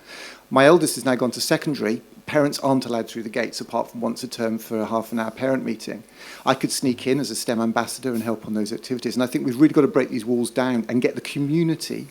My eldest has now gone to secondary. Parents aren't allowed through the gates apart from once a term for a half-an-hour parent meeting. I could sneak in as a STEM ambassador and help on those activities. And I think we've really got to break these walls down and get the community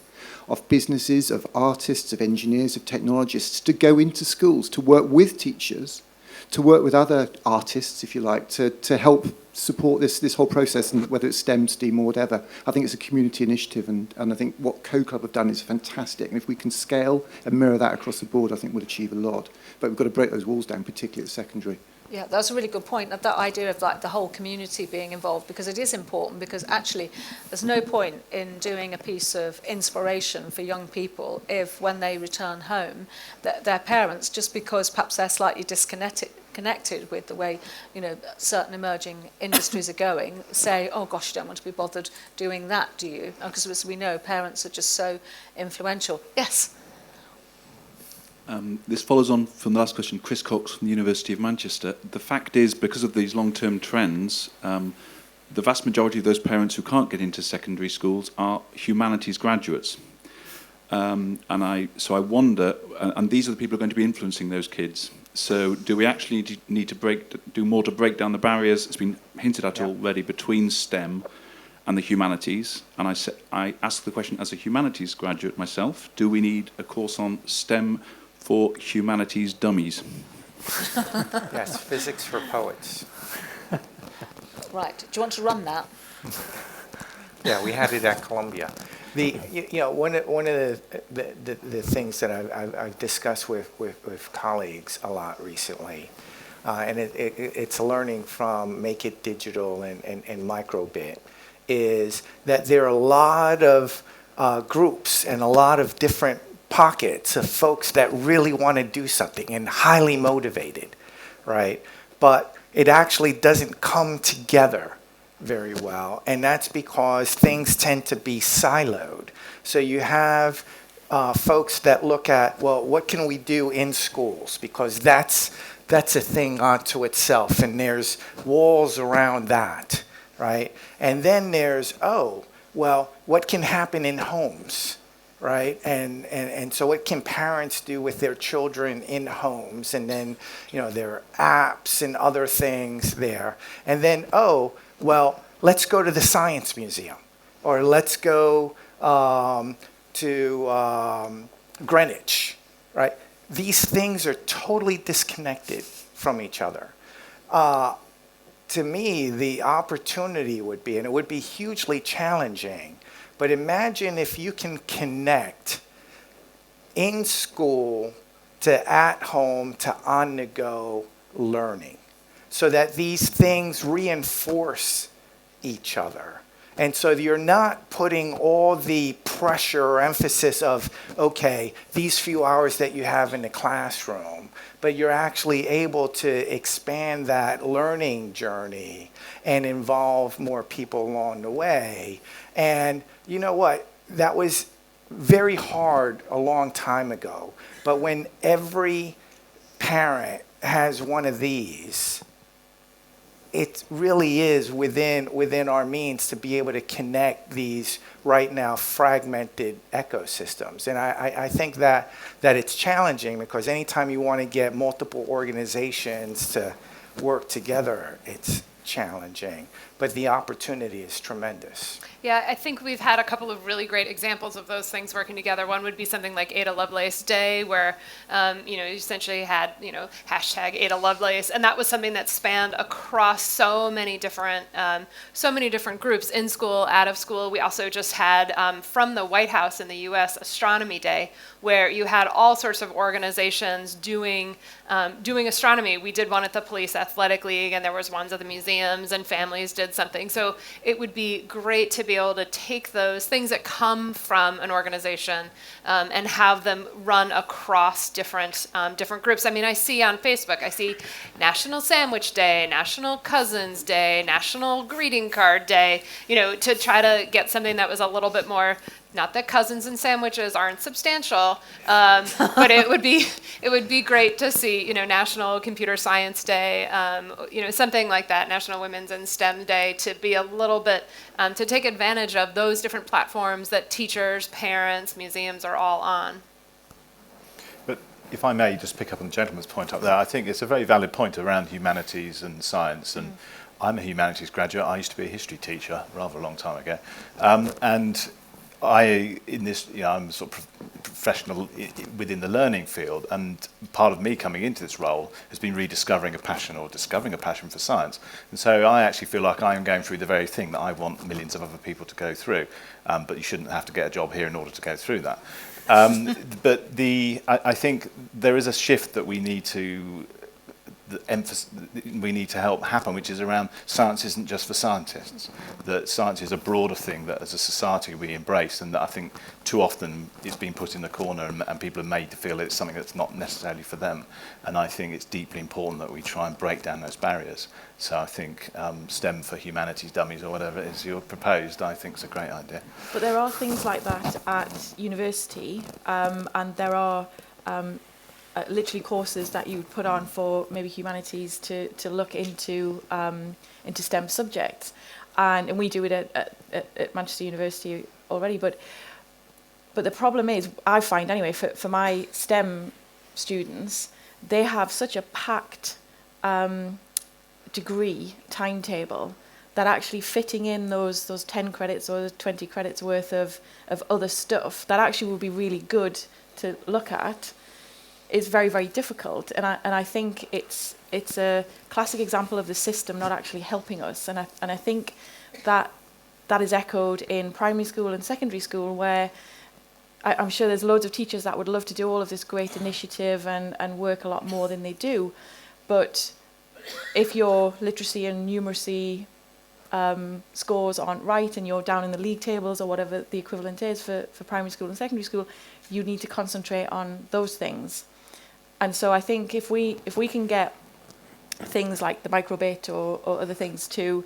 of businesses, of artists, of engineers, of technologists to go into schools, to work with teachers, to work with other artists, if you like, to help support this whole process, and whether it's STEM, STEAM, or whatever. I think it's a community initiative, and I think what Co-Club have done is fantastic. And if we can scale and mirror that across the board, I think we'll achieve a lot. But we've got to break those walls down, particularly at secondary. Yeah, that's a really good point, that idea of the whole community being involved, because it is important, because actually there's no point in doing a piece of inspiration for young people if when they return home, their parents, just because perhaps they're slightly disconnected with the way certain emerging industries are going, say, oh gosh, you don't want to be bothered doing that, do you? Because as we know, parents are just so influential. Yes? This follows on from the last question. Chris Cox from the University of Manchester. The fact is, because of these long-term trends, the vast majority of those parents who can't get into secondary schools are humanities graduates. So I wonder, and these are the people who are going to be influencing those kids. So do we actually need to do more to break down the barriers? It's been hinted at already between STEM and the humanities. And I ask the question as a humanities graduate myself, do we need a course on STEM for humanities dummies? Yes, physics for poets. Right, do you want to run that? Yeah, we had it at Columbia. One of the things that I've discussed with colleagues a lot recently and it's learning from Make It Digital and Microbit, is that there are a lot of groups and a lot of different pockets of folks that really want to do something and highly motivated, right? But it actually doesn't come together very well, and that's because things tend to be siloed. So you have folks that look at, well, what can we do in schools? Because that's a thing unto itself, and there's walls around that, right? And then there's, oh, well, what can happen in homes, right? And so what can parents do with their children in homes? And then, there are apps and other things there. And then, oh, well, let's go to the Science Museum, or let's go to Greenwich, right? These things are totally disconnected from each other. To me, the opportunity would be, and it would be hugely challenging, but imagine if you can connect in school to at home to on-the-go learning, so that these things reinforce each other. And so you're not putting all the pressure or emphasis of, okay, these few hours that you have in the classroom, but you're actually able to expand that learning journey and involve more people along the way. And you know what? That was very hard a long time ago. But when every parent has one of these, it really is within our means to be able to connect these right now fragmented ecosystems. And I think that it's challenging, because anytime you want to get multiple organizations to work together, it's challenging. But the opportunity is tremendous. Yeah, I think we've had a couple of really great examples of those things working together. One would be something like Ada Lovelace Day, where you essentially had hashtag Ada Lovelace, and that was something that spanned across so many different groups in school, out of school. We also just had from the White House in the U.S. Astronomy Day, where you had all sorts of organizations doing astronomy. We did one at the Police Athletic League, and there was ones at the museums, and families did something. So it would be great to be able to take those things that come from an organization and have them run across different groups. I mean, I see on Facebook, I see National Sandwich Day, National Cousins Day, National Greeting Card Day, to try to get something that was a little bit more. Not that cousins and sandwiches aren't substantial, but it would be great to see, National Computer Science Day, something like that, National Women's and STEM Day, to be a little bit, to take advantage of those different platforms that teachers, parents, museums are all on. But if I may just pick up on the gentleman's point up there, I think it's a very valid point around humanities and science. And I'm a humanities graduate. I used to be a history teacher rather a long time ago. And I'm sort of professional within the learning field, and part of me coming into this role has been rediscovering a passion or discovering a passion for science. And so I actually feel like I am going through the very thing that I want millions of other people to go through, but you shouldn't have to get a job here in order to go through that. But I think there is a shift that we need to help happen, which is around science isn't just for scientists, that science is a broader thing that as a society we embrace, and that I think too often it's been put in the corner and people are made to feel it's something that's not necessarily for them. And I think it's deeply important that we try and break down those barriers. So I think STEM for Humanities Dummies, or whatever it is you're proposed, I think is a great idea. But there are things like that at university, and there are literally courses that you would put on for maybe humanities to look into STEM subjects, and we do it at Manchester University already. But the problem is, I find anyway, for my STEM students, they have such a packed degree timetable that actually fitting in those 10 credits or 20 credits worth of other stuff that actually would be really good to look at is very, very difficult, and I think it's a classic example of the system not actually helping us, and I think that is echoed in primary school and secondary school, where I'm sure there's loads of teachers that would love to do all of this great initiative and work a lot more than they do, but if your literacy and numeracy scores aren't right and you're down in the league tables or whatever the equivalent is for primary school and secondary school, you need to concentrate on those things. And so I think if we can get things like the microbit or other things to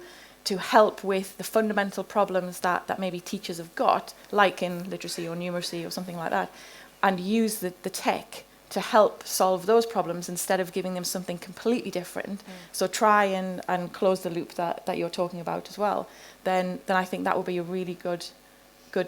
help with the fundamental problems that maybe teachers have got, like in literacy or numeracy or something like that, and use the tech to help solve those problems instead of giving them something completely different. So try and close the loop that you're talking about as well. Then I think that would be a really good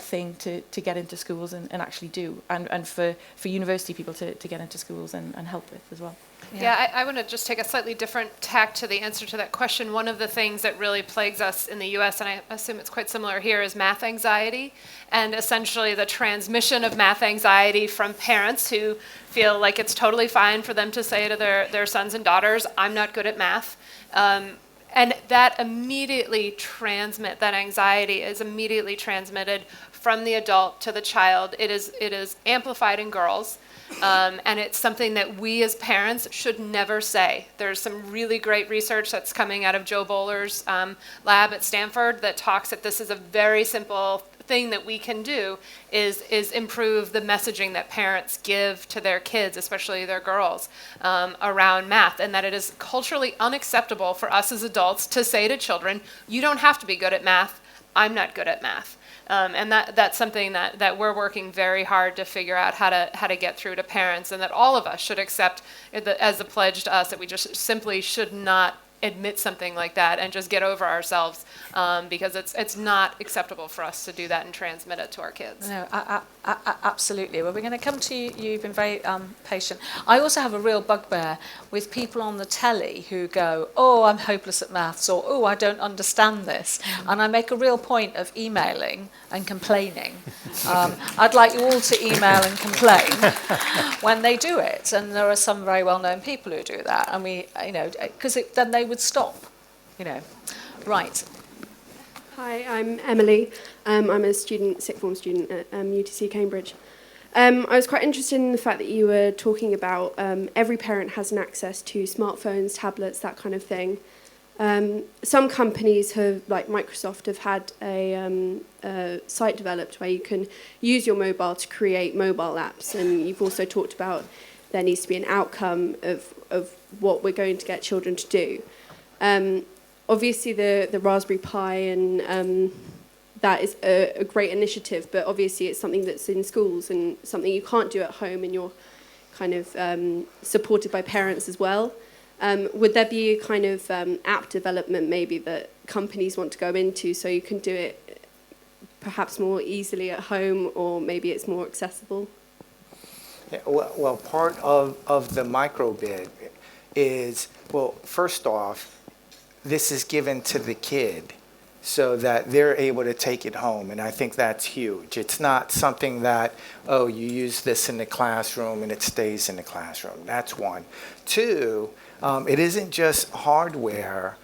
thing to get into schools and actually do, and for university people to get into schools and help with as well. Yeah, I want to just take a slightly different tack to the answer to that question. One of the things that really plagues us in the US, and I assume it's quite similar here, is math anxiety, and essentially the transmission of math anxiety from parents who feel like it's totally fine for them to say to their sons and daughters, I'm not good at math. And that anxiety is immediately transmitted from the adult to the child. It is amplified in girls. And it's something that we as parents should never say. There's some really great research that's coming out of Joe Bowler's lab at Stanford that talks that this is a very simple thing that we can do is improve the messaging that parents give to their kids, especially their girls, around math, and that it is culturally unacceptable for us as adults to say to children, you don't have to be good at math, I'm not good at math. And that's something that we're working very hard to figure out how to get through to parents, and that all of us should accept as a pledge to us that we just simply should not admit something like that and just get over ourselves, because it's not acceptable for us to do that and transmit it to our kids. No, absolutely. Well, we're going to come to you. You've been very patient. I also have a real bugbear with people on the telly who go, oh, I'm hopeless at maths, or oh, I don't understand this. And I make a real point of emailing and complaining. I'd like you all to email and complain when they do it. And there are some very well-known people who do that. And we, because then they would stop, Right. Hi, I'm Emily. I'm a sixth form student at UTC Cambridge. I was quite interested in the fact that you were talking about every parent has an access to smartphones, tablets, that kind of thing. Some companies have, like Microsoft, have had a site developed where you can use your mobile to create mobile apps, and you've also talked about there needs to be an outcome of what we're going to get children to do. Obviously, the Raspberry Pi and that is a great initiative, but obviously it's something that's in schools and something you can't do at home, and you're kind of supported by parents as well. Would there be a kind of app development maybe that companies want to go into so you can do it perhaps more easily at home, or maybe it's more accessible? Yeah, well, part of the microbit is, well, first off, this is given to the kid so that they're able to take it home, and I think that's huge. It's not something that, oh, you use this in the classroom and it stays in the classroom. That's one. Two, it isn't just hardware.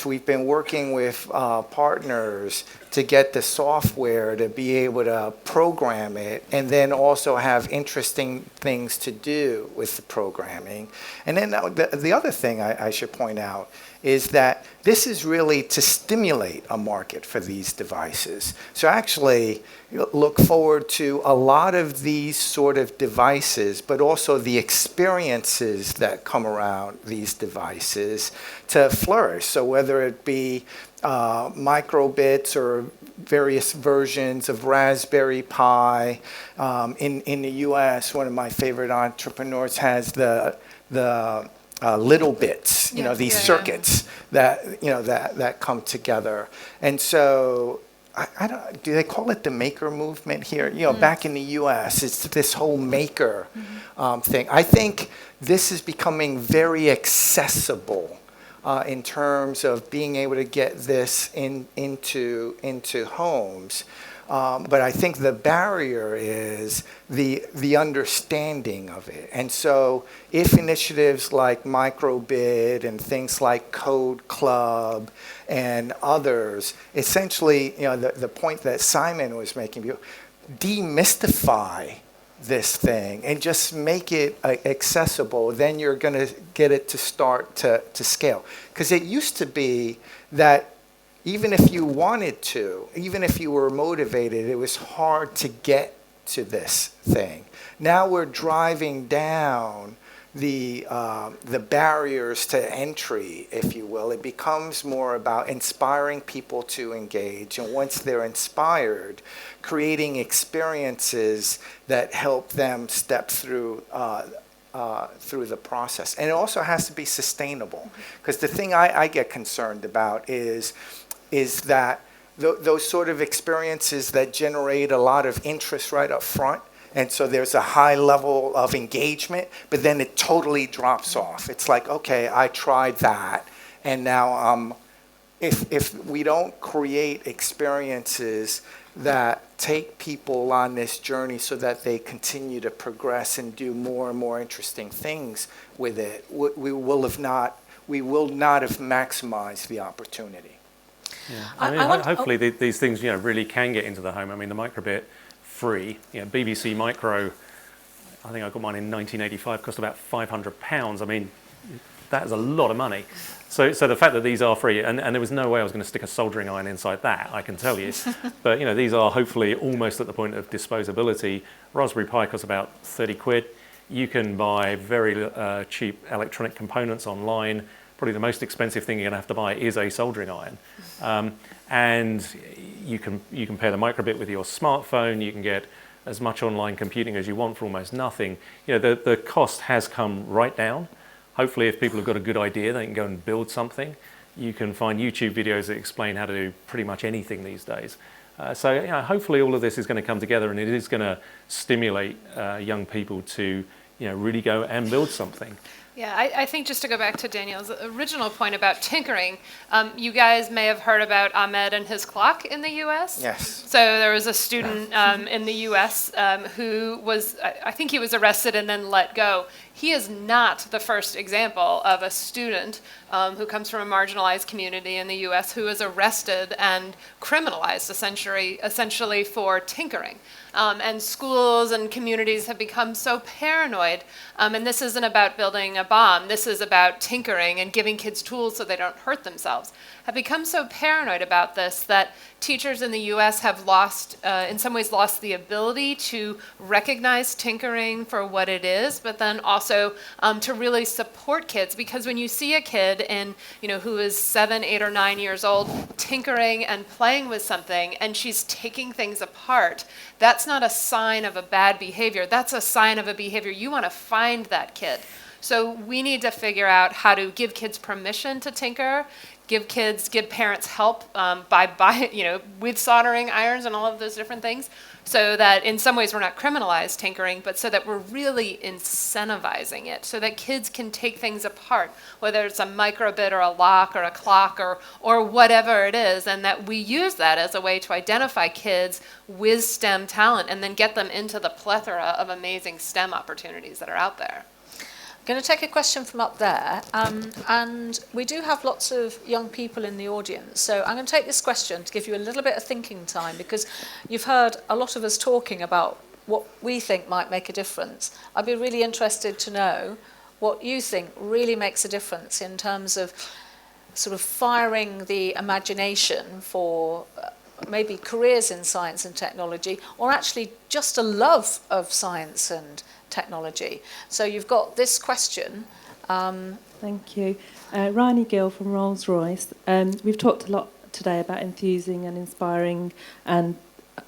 We've been working with partners to get the software to be able to program it, and then also have interesting things to do with the programming. And then the other thing I should point out is that this is really to stimulate a market for these devices. So actually, look forward to a lot of these sort of devices, but also the experiences that come around these devices to flourish. So whether it be microbits or various versions of Raspberry Pi. In the US, one of my favorite entrepreneurs has the little bits, these circuits that come together. And so I don't, do they call it the maker movement here? Back in the US, it's this whole maker thing. I think this is becoming very accessible in terms of being able to get this into homes. But I think the barrier is the understanding of it. And so if initiatives like Microbit and things like Code Club and others, essentially, the point that Simon was making, demystify this thing and just make it accessible, then you're going to get it to start to scale. Because it used to be that even if you wanted to, even if you were motivated, it was hard to get to this thing. Now we're driving down the barriers to entry, if you will. It becomes more about inspiring people to engage, and once they're inspired, creating experiences that help them step through the process. And it also has to be sustainable, because the thing I get concerned about is that those sort of experiences that generate a lot of interest right up front, and so there's a high level of engagement, but then it totally drops off. It's like, okay, I tried that, and now if we don't create experiences that take people on this journey so that they continue to progress and do more and more interesting things with it, we will not have maximized the opportunity. Yeah. I mean, hopefully these things, really can get into the home. I mean, the microbit, free. BBC Micro, I think I got mine in 1985, cost about £500. I mean, that is a lot of money. So the fact that these are free, and there was no way I was going to stick a soldering iron inside that, I can tell you. But these are hopefully almost at the point of disposability. Raspberry Pi costs about 30 quid. You can buy very cheap electronic components online. Probably the most expensive thing you're going to have to buy is a soldering iron. And you can pair the microbit with your smartphone. You can get as much online computing as you want for almost nothing. The cost has come right down. Hopefully, if people have got a good idea, they can go and build something. You can find YouTube videos that explain how to do pretty much anything these days. So hopefully all of this is going to come together, and it is going to stimulate young people to really go and build something. Yeah, I think just to go back to Daniel's original point about tinkering, you guys may have heard about Ahmed and his clock in the U.S. Yes. So there was a student in the U.S. Who was, I think he was arrested and then let go. He is not the first example of a student who comes from a marginalized community in the U.S. who is arrested and criminalized essentially for tinkering. And schools and communities have become so paranoid. And this isn't about building a bomb. This is about tinkering and giving kids tools so they don't hurt themselves. Have become so paranoid about this that teachers in the U.S. have in some ways lost the ability to recognize tinkering for what it is, but then also to really support kids. Because when you see a kid who is 7, 8, or 9 years old tinkering and playing with something, and she's taking things apart, that's not a sign of a bad behavior. That's a sign of a behavior. You want to find that kid. So we need to figure out how to give kids permission to tinker, give parents help with soldering irons and all of those different things, so that in some ways we're not criminalized tinkering, but so that we're really incentivizing it, so that kids can take things apart, whether it's a microbit or a lock or a clock or whatever it is, and that we use that as a way to identify kids with STEM talent and then get them into the plethora of amazing STEM opportunities that are out there. Going to take a question from up there, and we do have lots of young people in the audience, so I'm going to take this question to give you a little bit of thinking time, because you've heard a lot of us talking about what we think might make a difference. I'd be really interested to know what you think really makes a difference in terms of sort of firing the imagination for maybe careers in science and technology, or actually just a love of science and technology. So you've got this question. Thank you. Rani Gill from Rolls-Royce. We've talked a lot today about enthusing and inspiring, and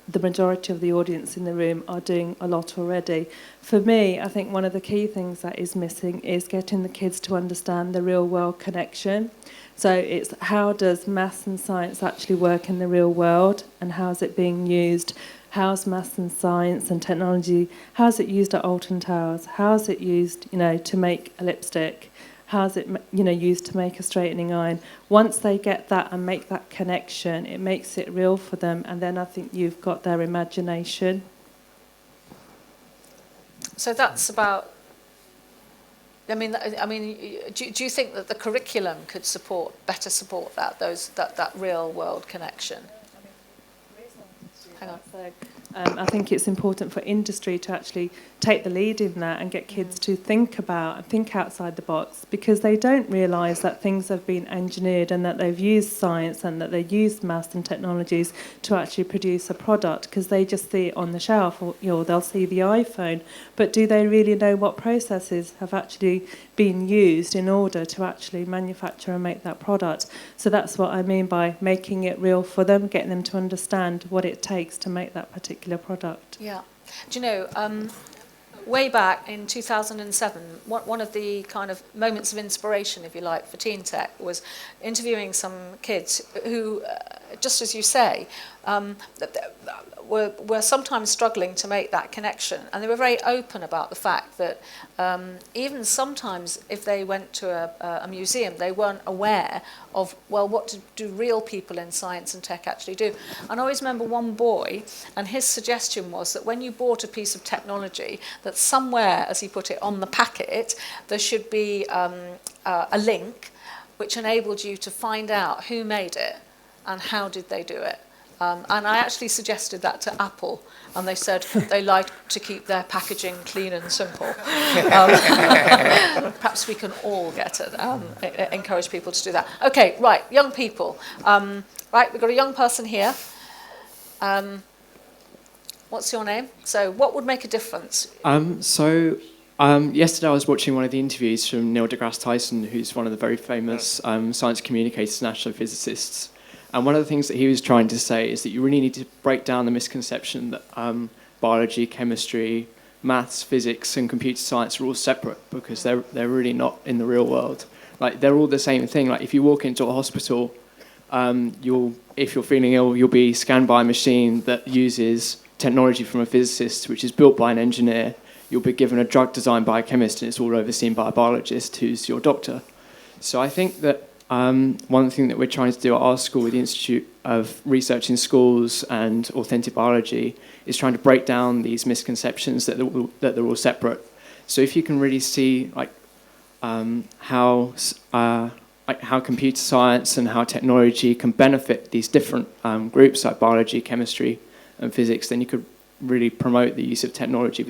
the majority of the audience in the room are doing a lot already. For me, I think one of the key things that is missing is getting the kids to understand the real-world connection. So it's how does maths and science actually work in the real world, and how is it being used? How's maths and science and technology, how's it used at Alton Towers? How's it used, to make a lipstick? How's it, used to make a straightening iron? Once they get that and make that connection, it makes it real for them, and then I think you've got their imagination. So that's about. I mean, do you think that the curriculum could better support that real world connection? Hang on. So I think it's important for industry to actually take the lead in that and get kids to think about and think outside the box, because they don't realise that things have been engineered and that they've used science and that they've used maths and technologies to actually produce a product, because they just see it on the shelf, or they'll see the iPhone, but do they really know what processes have actually been used in order to actually manufacture and make that product? So that's what I mean by making it real for them, getting them to understand what it takes to make that particular product. Yeah. Do you know, way back in 2007, one of the kind of moments of inspiration, if you like, for Teen Tech was interviewing some kids who, just as you say, were sometimes struggling to make that connection. And they were very open about the fact that even sometimes if they went to a museum, they weren't aware of, well, what do real people in science and tech actually do? And I always remember one boy, and his suggestion was that when you bought a piece of technology, that somewhere, as he put it, on the packet, there should be a link which enabled you to find out who made it and how did they do it. And I actually suggested that to Apple, and they said they like to keep their packaging clean and simple. Perhaps we can all get it, encourage people to do that. Okay, right, young people. Right, we've got a young person here. What's your name? So what would make a difference? Yesterday I was watching one of the interviews from Neil deGrasse Tyson, who's one of the very famous science communicators and astrophysicists. And one of the things that he was trying to say is that you really need to break down the misconception that biology, chemistry, maths, physics, and computer science are all separate, because they're really not in the real world. Like, they're all the same thing. Like, if you walk into a hospital, if you're feeling ill, you'll be scanned by a machine that uses technology from a physicist, which is built by an engineer. You'll be given a drug designed by a chemist, and it's all overseen by a biologist who's your doctor. So I think that one thing that we're trying to do at our school with the Institute of Research in Schools and Authentic Biology is trying to break down these misconceptions that they're all separate. So if you can really see how computer science and how technology can benefit these different groups like biology, chemistry, and physics, then you could really promote the use of technology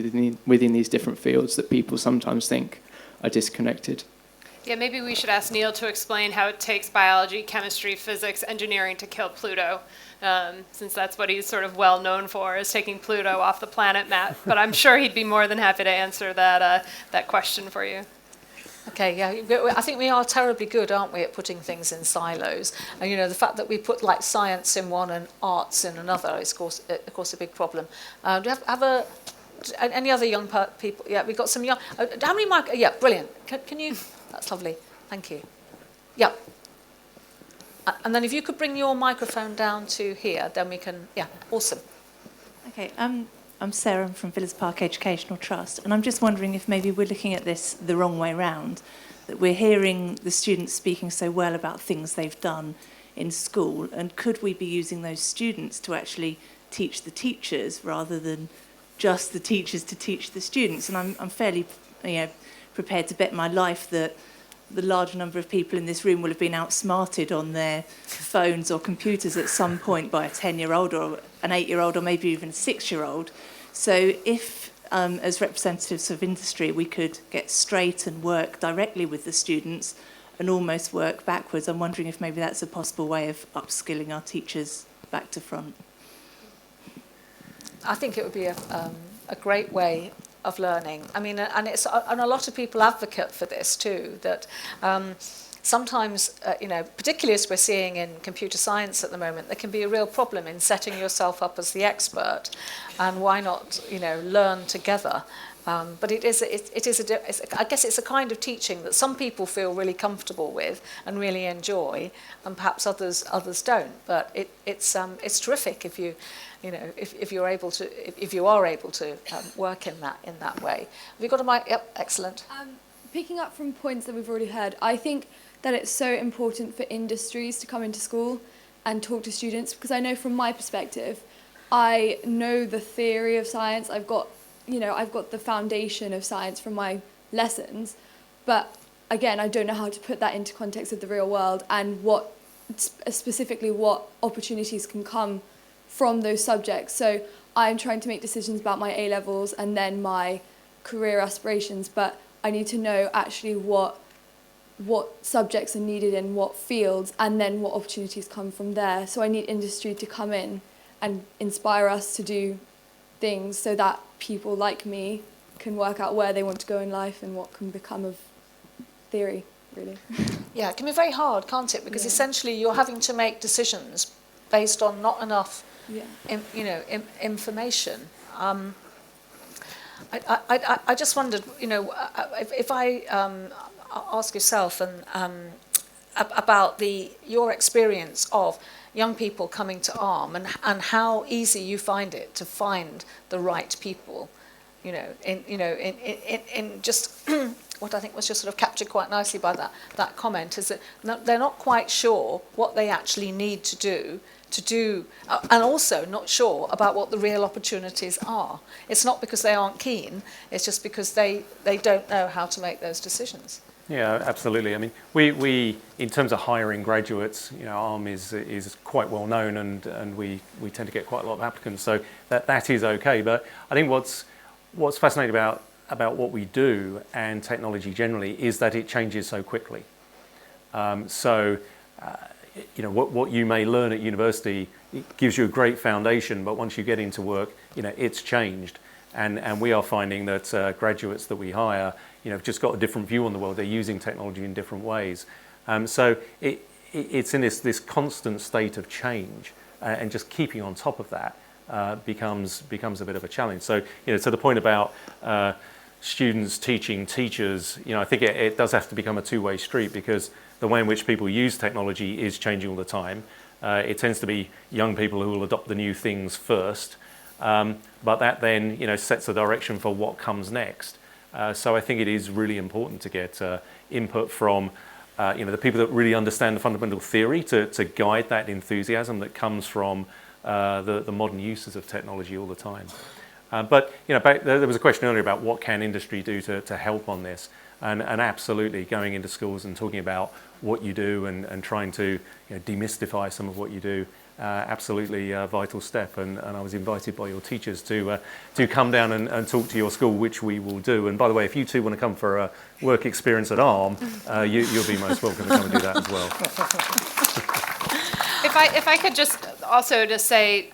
within these different fields that people sometimes think are disconnected. Yeah, maybe we should ask Neil to explain how it takes biology, chemistry, physics, engineering to kill Pluto, since that's what he's sort of well known for, is taking Pluto off the planet map. But I'm sure he'd be more than happy to answer that question for you. Okay, yeah, I think we are terribly good, aren't we, at putting things in silos. And, you know, the fact that we put, like, science in one and arts in another is, of course, a big problem. Do you have any other young people? Yeah, we've got some young... how many... yeah, brilliant. Can you... That's lovely. Thank you. Yeah. And then if you could bring your microphone down to here, then we can... Yeah, awesome. Okay, I'm Sarah from Villas Park Educational Trust, and I'm just wondering if maybe we're looking at this the wrong way round, that we're hearing the students speaking so well about things they've done in school, and could we be using those students to actually teach the teachers rather than just the teachers to teach the students? And I'm fairly, prepared to bet my life that the large number of people in this room will have been outsmarted on their phones or computers at some point by a 10-year-old or an 8-year-old or maybe even a 6-year-old. So if, as representatives of industry, we could get straight and work directly with the students and almost work backwards, I'm wondering if maybe that's a possible way of upskilling our teachers back to front. I think it would be a great way of learning. I mean, and a lot of people advocate for this too, that sometimes, particularly as we're seeing in computer science at the moment, there can be a real problem in setting yourself up as the expert, and why not, learn together? But I guess it's a kind of teaching that some people feel really comfortable with and really enjoy, and perhaps others don't. But it's terrific if you are able to work in that way. Have you got a mic? Yep, excellent. Picking up from points that we've already heard, I think that it's so important for industries to come into school and talk to students, because I know from my perspective, I know the theory of science. I've got the foundation of science from my lessons, but again, I don't know how to put that into context of the real world and specifically what opportunities can come from those subjects. So I'm trying to make decisions about my A-levels and then my career aspirations, but I need to know actually what subjects are needed in what fields, and then what opportunities come from there. So I need industry to come in and inspire us to do things so that people like me can work out where they want to go in life and what can become of theory, really. Yeah, it can be very hard, can't it? Because essentially you're having to make decisions based on not enough information. I just wondered, if I ask yourself and about your experience of young people coming to ARM and how easy you find it to find the right people, in just what I think was just sort of captured quite nicely by that comment is that they're not quite sure what they actually need to do, and also not sure about what the real opportunities are. It's not because they aren't keen, it's just because they don't know how to make those decisions. Yeah, absolutely. I mean, we in terms of hiring graduates, ARM is quite well known, and we tend to get quite a lot of applicants, so that is okay. But I think what's fascinating about what we do and technology generally is that it changes so quickly. What you may learn at university, it gives you a great foundation, but once you get into work, it's changed. And we are finding that graduates that we hire, have just got a different view on the world. They're using technology in different ways. So it's in this constant state of change, and just keeping on top of that becomes a bit of a challenge. So, to the point about students teaching teachers, I think it does have to become a two-way street, because the way in which people use technology is changing all the time. It tends to be young people who will adopt the new things first, but that then sets a direction for what comes next. So I think it is really important to get input from the people that really understand the fundamental theory to guide that enthusiasm that comes from the modern uses of technology all the time. But there was a question earlier about what can industry do to help on this, and absolutely going into schools and talking about what you do and trying to demystify some of what you do. Absolutely a vital step, and I was invited by your teachers to come down and talk to your school, which we will do. And by the way, if you two want to come for a work experience at ARM, you'll be most welcome to come and do that as well. If I could just also just say,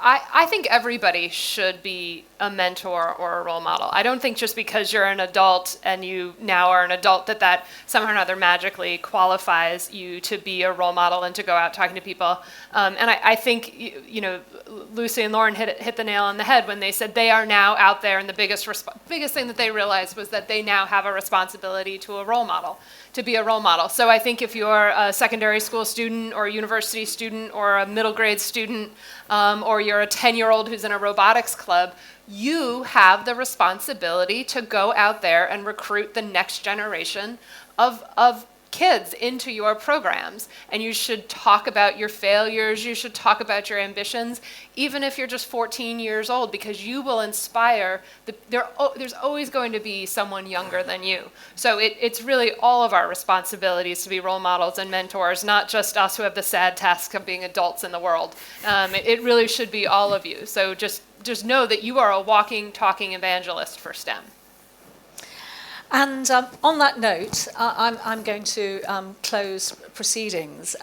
I think everybody should be a mentor or a role model. I don't think just because you're an adult and you now are an adult that somehow or another magically qualifies you to be a role model and to go out talking to people. And I think, Lucy and Lauren hit the nail on the head when they said they are now out there, and the biggest thing that they realized was that they now have a responsibility to be a role model. So I think if you're a secondary school student or a university student or a middle grade student, or you're a 10-year-old who's in a robotics club, you have the responsibility to go out there and recruit the next generation of kids into your programs. And you should talk about your failures, you should talk about your ambitions, even if you're just 14 years old, because you will inspire, there's always going to be someone younger than you. So it's really all of our responsibilities to be role models and mentors, not just us who have the sad task of being adults in the world. It really should be all of you. So just know that you are a walking, talking evangelist for STEM. And on that note, I'm going to close proceedings.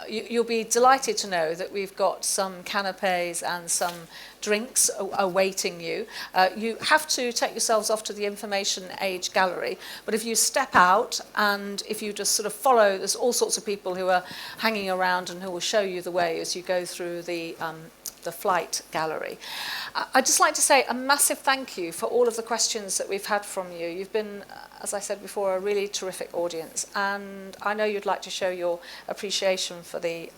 You'll be delighted to know that we've got some canapes and some drinks awaiting you. You have to take yourselves off to the Information Age Gallery, but if you step out and if you just sort of follow, there's all sorts of people who are hanging around and who will show you the way as you go through the Flight Gallery. I'd just like to say a massive thank you for all of the questions that we've had from you. You've been, as I said before, a really terrific audience, and I know you'd like to show your appreciation for the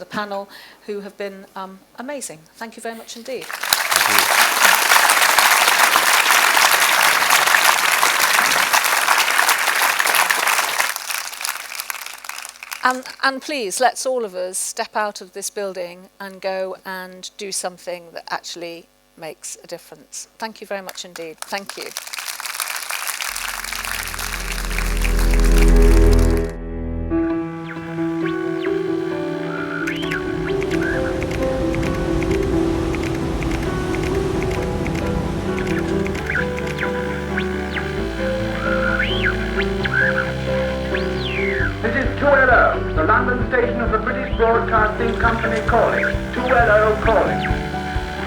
panel, who have been amazing. Thank you very much indeed. And please, let's all of us step out of this building and go and do something that actually makes a difference. Thank you very much indeed. Thank you. station of the British Broadcasting Company calling. 2LO calling.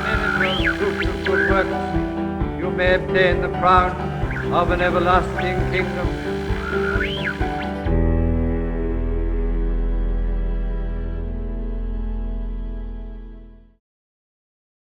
Men as well fruits of good works, you may obtain the crown of an everlasting kingdom.